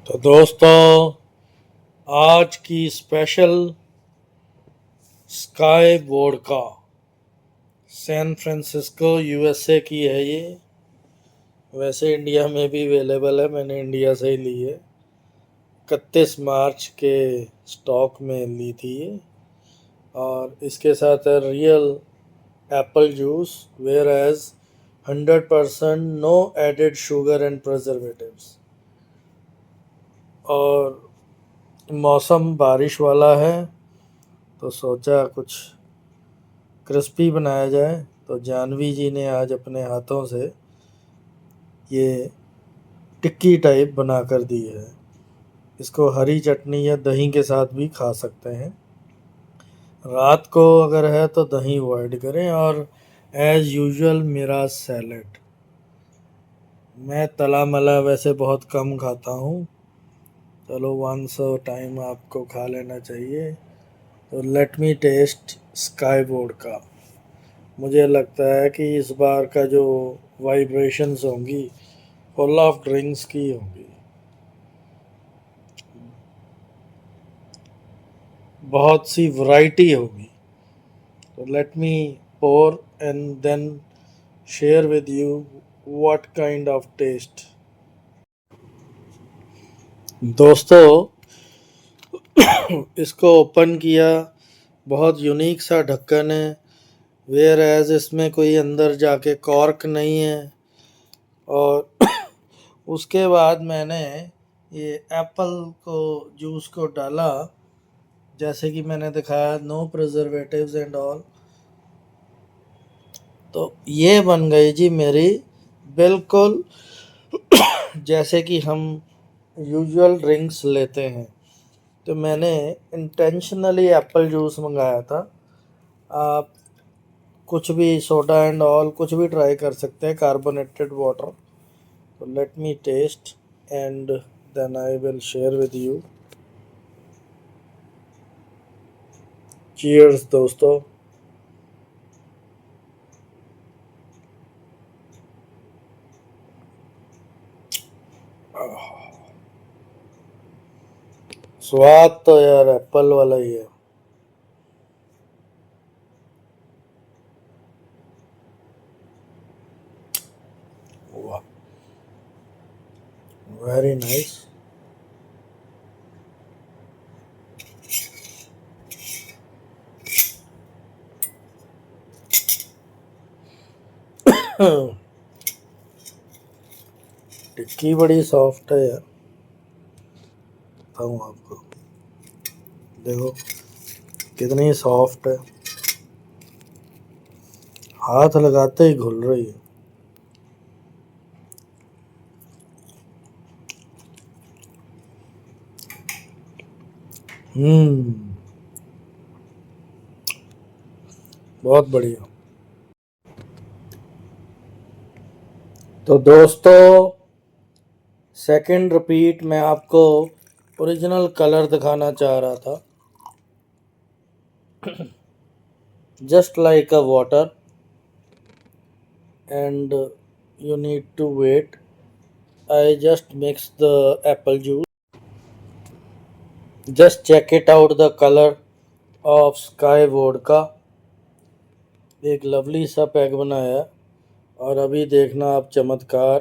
तो दोस्तों, आज की स्पेशल स्काई बोर्ड का सैन फ्रांसिस्को यूएसए की है ये। वैसे इंडिया में भी अवेलेबल है, मैंने इंडिया से ही ली है। 31 मार्च के स्टॉक में ली थी ये। और इसके साथ है real apple juice, whereas 100% no added sugar and preservatives. और मौसम बारिश वाला है, तो सोचा कुछ क्रिस्पी बनाया जाए। तो जानवी जी ने आज अपने हाथों से ये टिक्की टाइप बना कर दी है। इसको हरी चटनी या दही के साथ भी खा सकते हैं। रात को अगर है तो दही अवॉइड करें। और एज यूजुअल मेरा सैलड, मैं तला मला वैसे बहुत कम खाता हूँ, चलो 100 टाइम आपको खा लेना चाहिए। तो let me taste Sky Board का। मुझे लगता है कि इस बार का जो वाइब्रेशंस होंगी फुल ऑफ ड्रिंक्स की होंगी, बहुत सी वैरायटी होगी। तो let me pour and then share with you what kind of taste. दोस्तों, इसको ओपन किया, बहुत यूनिक सा ढक्कन है, वेयर एज इसमें कोई अंदर जाके कॉर्क नहीं है। और उसके बाद मैंने ये एप्पल को जूस को डाला, जैसे कि मैंने दिखाया, नो प्रिजर्वेटिव्स एंड ऑल। तो ये बन गई जी मेरी बिल्कुल जैसे कि हम यूजुअल ड्रिंक्स लेते हैं। तो मैंने इंटेंशनली एप्पल जूस मंगाया था। आप कुछ भी सोडा एंड ऑल कुछ भी ट्राई कर सकते हैं, कार्बोनेटेड वाटर। तो let me taste and then I will share with you. Cheers दोस्तों। स्वाद तो यार एप्पल वाला ही है। वाह, वेरी नाइस। टिक्की बड़ी सॉफ्ट है यार, बताऊँ आपको, देखो कितनी सॉफ्ट है, हाथ लगाते ही घुल रही है। बहुत बढ़िया। तो दोस्तों, सेकंड रिपीट मैं आपको ओरिजिनल कलर दिखाना चाह रहा था। Just like a water and you need to wait. I just mix the apple juice. Just check it out, the color of Sky Vodka. एक लवली सा पैक बनाया और अभी देखना आप चमत्कार,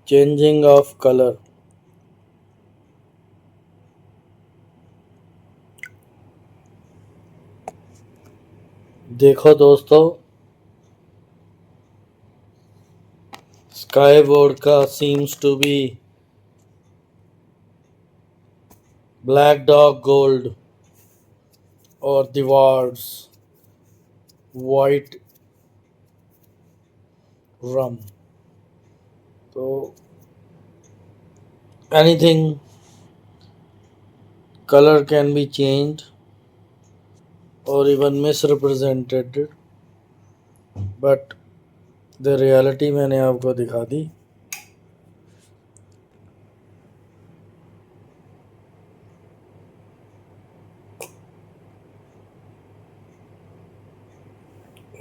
चेंजिंग ऑफ कलर। देखो दोस्तों, Sky Vodka seems to be Black Dog Gold or the Ward's White Rum. तो anything, color can be changed or even misrepresented, but the reality मैंने आपको दिखा दी।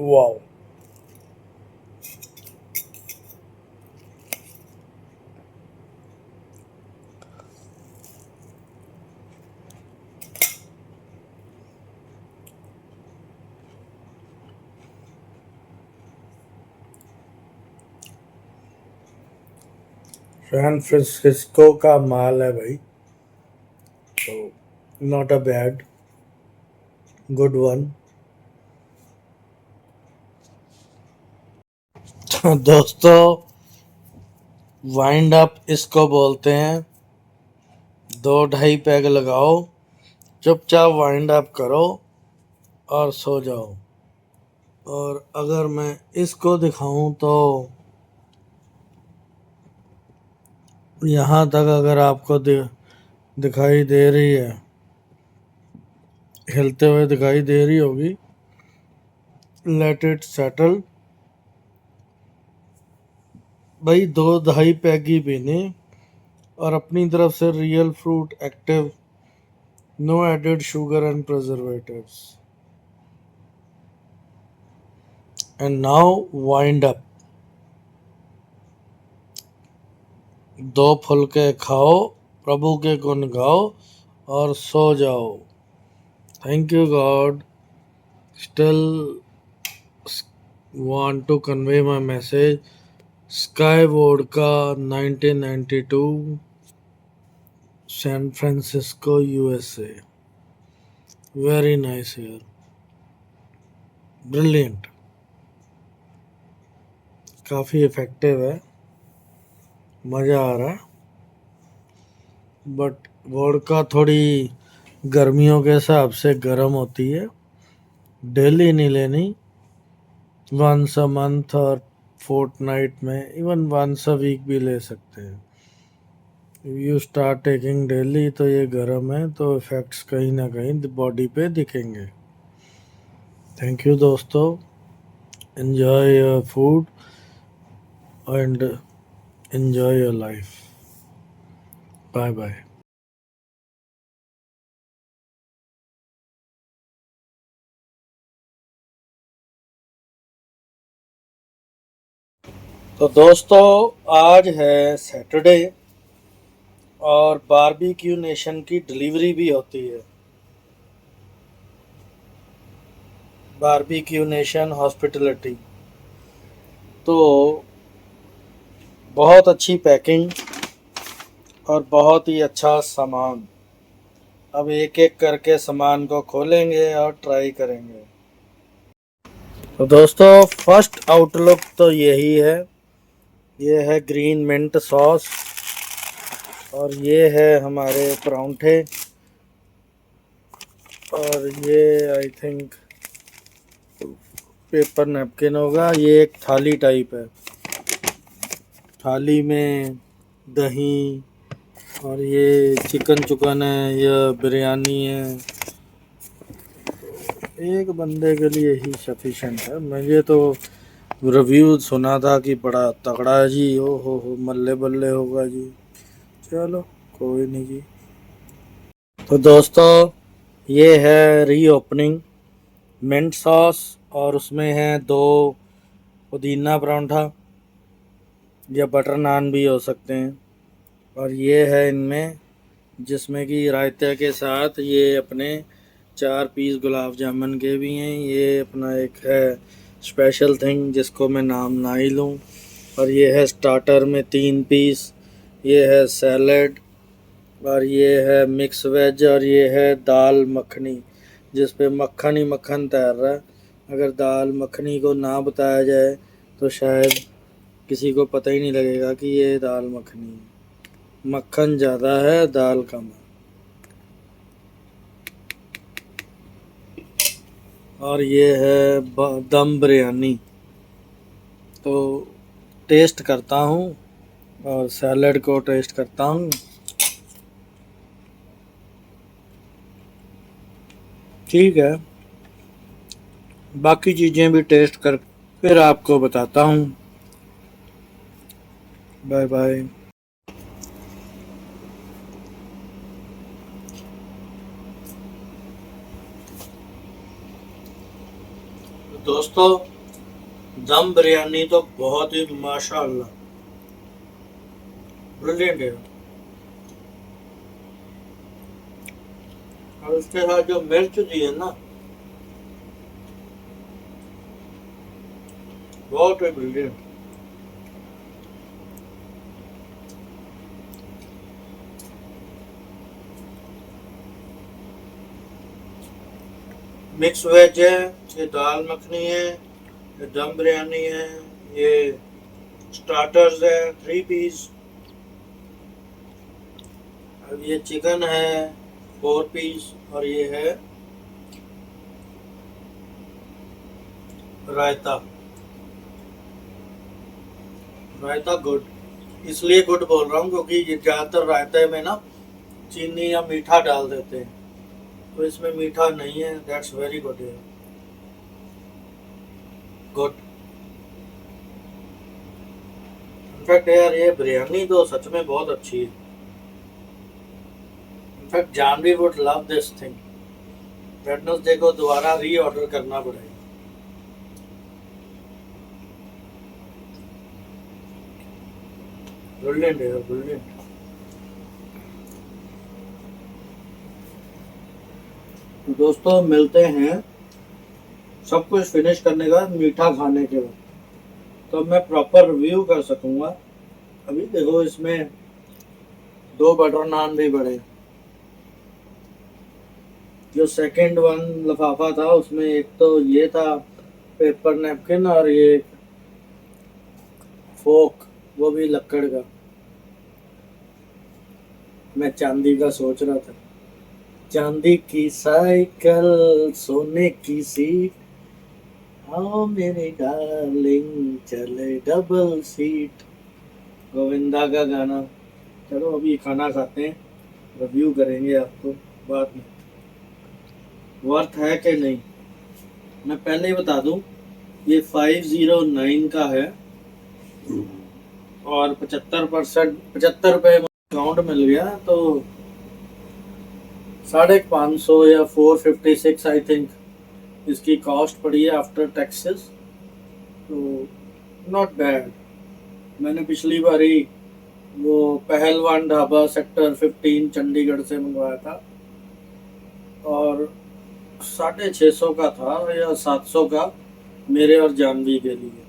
वाओ, सैन फ्रांसिस्को का माल है भाई, तो not a bad, good one. दोस्तों, wind up इसको बोलते हैं। 2-2.5 पैग लगाओ, चुपचाप वाइंड अप करो और सो जाओ। और अगर मैं इसको दिखाऊं तो यहाँ तक अगर आपको दिखाई दे रही है, हिलते हुए दिखाई दे रही होगी। लेट इट सेटल भाई, 2-2.5 पैग ही पीने और अपनी तरफ से real fruit active, no added sugar and preservatives. And now wind up. 2 फुलके खाओ, प्रभु के गुण गाओ और सो जाओ। Thank you God. Still want to convey my message. Sky Vodka 1992, San Francisco, USA. Very nice here. Brilliant. काफ़ी इफेक्टिव है, मज़ा आ रहा है। बट वोडका थोड़ी गर्मियों के हिसाब से गर्म होती है, डेली नहीं लेनी, वंस अ मंथ और फोर्टनाइट में, इवन वंस अ वीक भी ले सकते हैं। यू स्टार्ट टेकिंग डेली तो ये गर्म है, तो इफेक्ट्स कहीं ना कहीं बॉडी पे दिखेंगे। थैंक यू दोस्तों, enjoy your food and enjoy your life. Bye bye. तो दोस्तों, आज है सैटरडे और बारबेक्यू नेशन की डिलीवरी भी होती है। बारबेक्यू नेशन हॉस्पिटलिटी, तो बहुत अच्छी पैकिंग और बहुत ही अच्छा सामान। अब एक एक करके सामान को खोलेंगे और ट्राई करेंगे। तो दोस्तों फर्स्ट आउटलुक तो यही है, ये है ग्रीन मिंट सॉस और ये है हमारे परांठे और ये आई थिंक पेपर नैपकिन होगा। ये एक थाली टाइप है, थाली में दही और ये चिकन है या बिरयानी है, एक बंदे के लिए ही सफिशेंट है। मुझे तो रिव्यू सुना था कि बड़ा तगड़ा है जी, ओ हो मल्ले बल्ले होगा जी। चलो कोई नहीं जी। तो दोस्तों ये है रीओपनिंग मिंट सॉस और उसमें है 2 पुदीना परांठा या बटर नान भी हो सकते हैं, और ये है इनमें जिसमें कि रायते के साथ ये अपने 4 पीस गुलाब जामुन के भी हैं। ये अपना एक है स्पेशल थिंग जिसको मैं नाम ना ही लूँ, और ये है स्टार्टर में 3 पीस, ये है सैलड और ये है मिक्स वेज और ये है दाल मखनी जिस पे मक्खन ही मक्खन तैर रहा है। अगर दाल मखनी को ना बताया जाए तो शायद किसी को पता ही नहीं लगेगा कि ये दाल मखनी है। मक्खन ज़्यादा है, दाल कम है। और ये है दम बिरयानी। तो टेस्ट करता हूँ और सैलड को टेस्ट करता हूँ। ठीक है, बाकी चीज़ें भी टेस्ट कर फिर आपको बताता हूँ। Bye bye. दोस्तों दम बिरयानी तो बहुत ही माशाअल्लाह ब्रिलियंट है, और उसके साथ जो मिर्च दी है ना बहुत ही ब्रिलियंट। मिक्स वेज है, ये दाल मखनी है, ये दम बिरयानी है, ये स्टार्टर्स है 3 पीस, अब ये चिकन है 4 पीस और ये है रायता। रायता गुड, इसलिए गुड बोल रहा हूँ क्योंकि ये ज़्यादातर रायते में ना चीनी या मीठा डाल देते हैं, तो इसमें मीठा नहीं है। दैट्स वेरी गुड है, गुड। इनफैक्ट यार ये बिरयानी तो सच में बहुत अच्छी है। In fact Janhvi would love this thing. That means देखो दोबारा री ऑर्डर करना पड़ेगा। ब्रिलियंट है, ब्रिलियंट। दोस्तों मिलते हैं सब कुछ फिनिश करने के बाद, मीठा खाने के बाद, तो मैं प्रॉपर रिव्यू कर सकूंगा। अभी देखो इसमें 2 बटर नान भी बड़े, जो सेकंड वन लिफाफा था उसमें एक तो ये था पेपर नैपकिन और ये फोक, वो भी लक्कड़ का। मैं चांदी का सोच रहा था, चांदी की साइकिल सोने की सीट, आओ मेरे डार्लिंग चले डबल सीट, गोविंदा का गाना। चलो अभी खाना खाते हैं, रिव्यू करेंगे आपको बाद में वर्थ है कि नहीं। मैं पहले ही बता दूं ये 509 का है और 75 रुपये डिस्काउंट मिल गया, तो 550 या 456 आई थिंक इसकी कॉस्ट पड़ी है आफ्टर टैक्सेस, तो नॉट बैड। मैंने पिछली बार ही वो पहलवान ढाबा सेक्टर 15 चंडीगढ़ से मंगवाया था और 650 का था या 700 का मेरे और जानवी के लिए,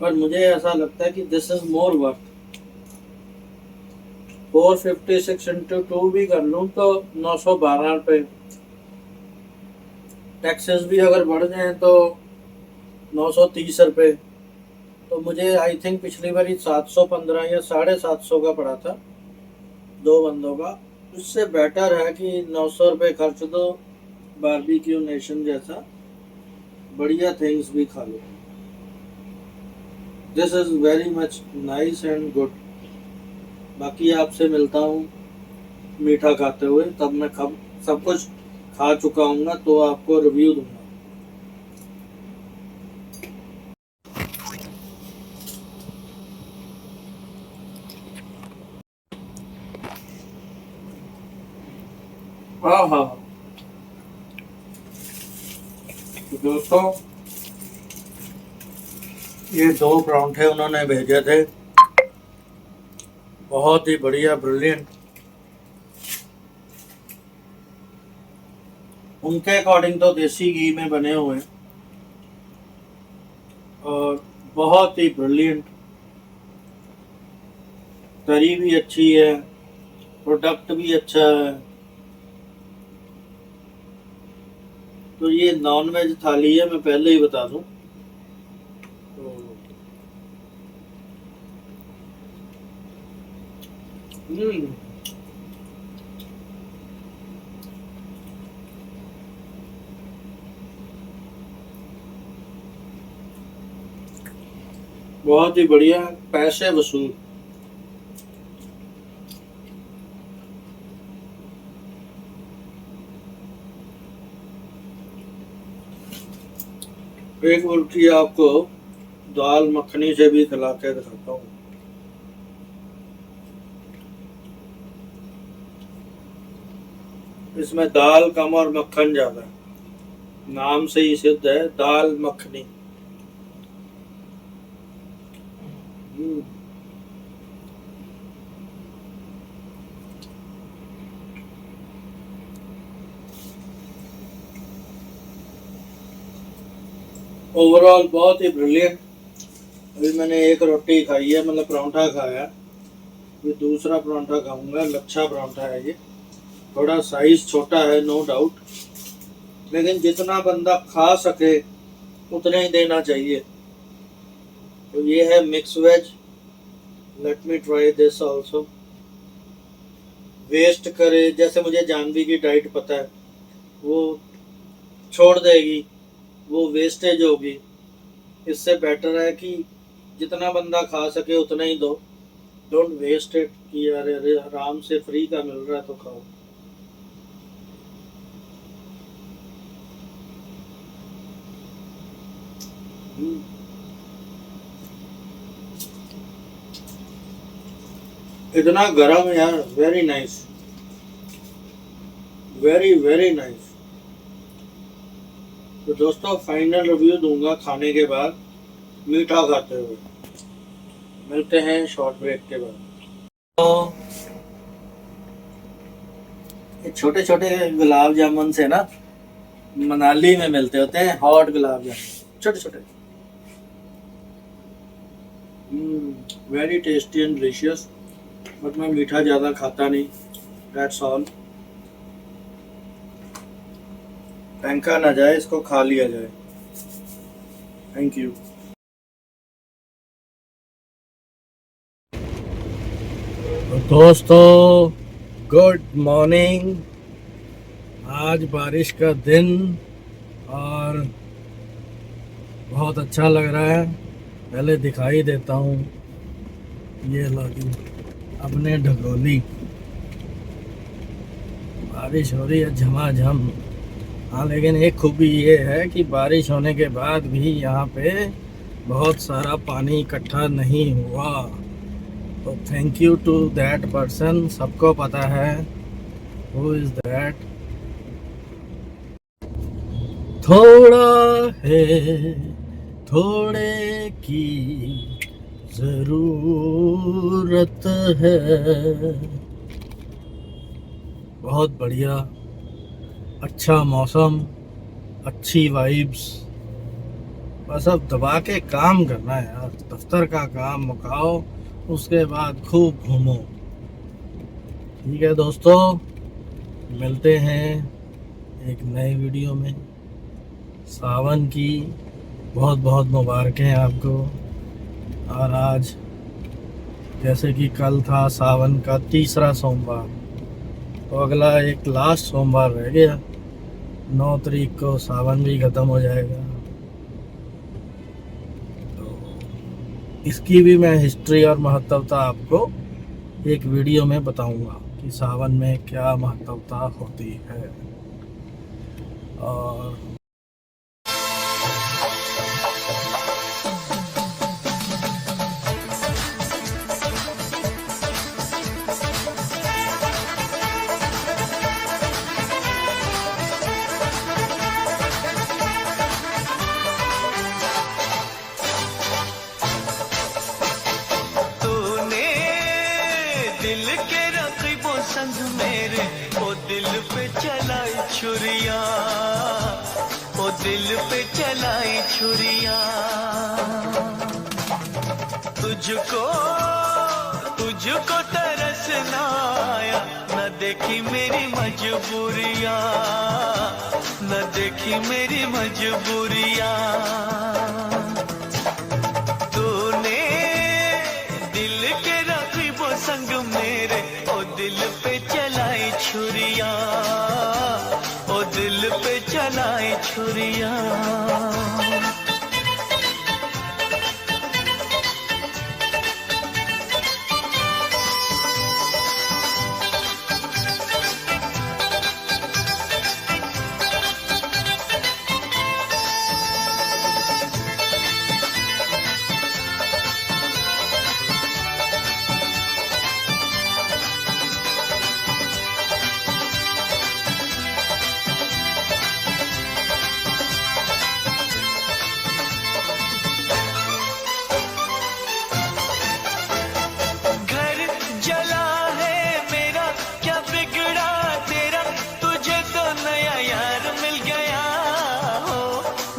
पर मुझे ऐसा लगता है कि this is more worth. 456 into 2 भी कर लूँ तो 912 रुपये, टैक्सेस भी अगर बढ़ जाए तो 930 रुपये। तो मुझे आई थिंक पिछली बारी 715 या 750 का पड़ा था 2 बंदों का। उससे बेटर है कि 900 रुपये खर्च दो, बारबेक्यू नेशन जैसा बढ़िया थिंग्स भी खा लो। This is very much nice and good. बाकी आपसे मिलता हूँ मीठा खाते हुए, तब मैं सब कुछ खा चुका हूँ तो आपको रिव्यू दूंगा। हाँ हाँ तो दोस्तों, ये 2 परांठे उन्होंने भेजे थे, बहुत ही बढ़िया, ब्रिलियंट। उनके अकॉर्डिंग तो देसी घी में बने हुए हैं और बहुत ही ब्रिलियंट। तरी भी अच्छी है, प्रोडक्ट भी अच्छा है। तो ये नॉन वेज थाली है, मैं पहले ही बता दूं। बहुत ही बढ़िया, पैसे वसूल। एक उल्टी आपको दाल मखनी से भी खिला के दिखाता हूँ। इसमें दाल कम और मक्खन ज्यादा है, नाम से ही सिद्ध है, दाल मखनी। ओवरऑल बहुत ही ब्रिलियंट। अभी मैंने एक रोटी खाई है, मतलब परांठा खाया। ये दूसरा परांठा खाऊंगा, लच्छा परांठा है ये। थोड़ा साइज छोटा है नो डाउट, लेकिन जितना बंदा खा सके उतना ही देना चाहिए। तो ये है mix veg, let me try this also. Waste करे, जैसे मुझे जानवी की डाइट पता है, वो छोड़ देगी, वो वेस्टेज होगी। इससे बेटर है कि जितना बंदा खा सके उतना ही दो, डोंट वेस्ट इट कि यार आराम से फ्री का मिल रहा है तो खाओ। इतना गरम है यार, very nice, very very nice. तो दोस्तों, फाइनल रिव्यू दूंगा खाने के बाद, मीठा खाते हुए। मिलते हैं शॉर्ट ब्रेक के बाद। तो ये छोटे छोटे गुलाब जामुन से ना मनाली में मिलते होते हैं, हॉट गुलाब जामुन, छोटे छोटे, very tasty and delicious. But मैं मीठा ज़्यादा खाता नहीं, दैट्स ऑल। फेंका ना जाए, इसको खा लिया जाए। Thank you. दोस्तों, गुड मॉर्निंग। आज बारिश का दिन और बहुत अच्छा लग रहा है। पहले दिखाई देता हूँ, ये लगी अपने ढगोली, बारिश हो रही है झमाझम। हाँ, लेकिन एक खूबी ये है कि बारिश होने के बाद भी यहाँ पे बहुत सारा पानी इकट्ठा नहीं हुआ। तो thank you to that person. सबको पता है हु इज दैट। थोड़ा है, थोड़े की जरूरत है। बहुत बढ़िया, अच्छा मौसम, अच्छी वाइब्स। बस अब दबा के काम करना है यार, दफ्तर का काम मुकाओ, उसके बाद खूब घूमो। ठीक है दोस्तों, मिलते हैं एक नए वीडियो में। सावन की बहुत बहुत मुबारकें आपको। और आज जैसे कि कल था सावन का तीसरा सोमवार, तो अगला एक लास्ट सोमवार रह गया। 9 तारीख को सावन भी ख़त्म हो जाएगा। तो इसकी भी मैं हिस्ट्री और महत्वता आपको एक वीडियो में बताऊंगा कि सावन में क्या महत्वता होती है। और तूने दिल के रकीबों संग मेरे ओ दिल पे चलाई छुरिया, ओ दिल पे चलाई छुरिया। तुझको तुझको तरस ना आया, न देखी मेरी मजबूरियां, न देखी मेरी मजबूरियां। तूने दिल के रकीबों संग मेरे ओ दिल पे चलाई छुरिया, ओ दिल पे चलाई छुरिया। घर जला है मेरा, क्या बिगड़ा तेरा, तुझे तो नया यार मिल गया हो।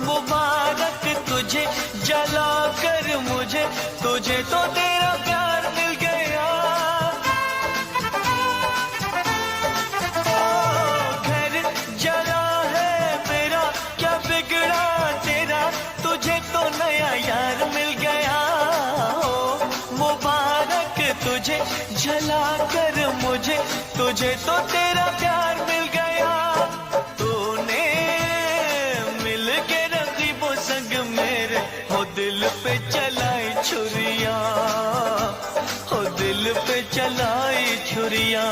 मुबारक तुझे जला कर मुझे, तुझे तो तेरा प्यार मिल गया। घर जला है मेरा, क्या बिगड़ा तेरा, तुझे तो नया यार मिल गया हो। मुबारक तुझे जला कर मुझे, तुझे तो तेरा प्यार मिल गया। तूने मिल के रकीबों संग मेरे हो दिल पे चलाई छुरिया, हो दिल पे चलाई छुरिया।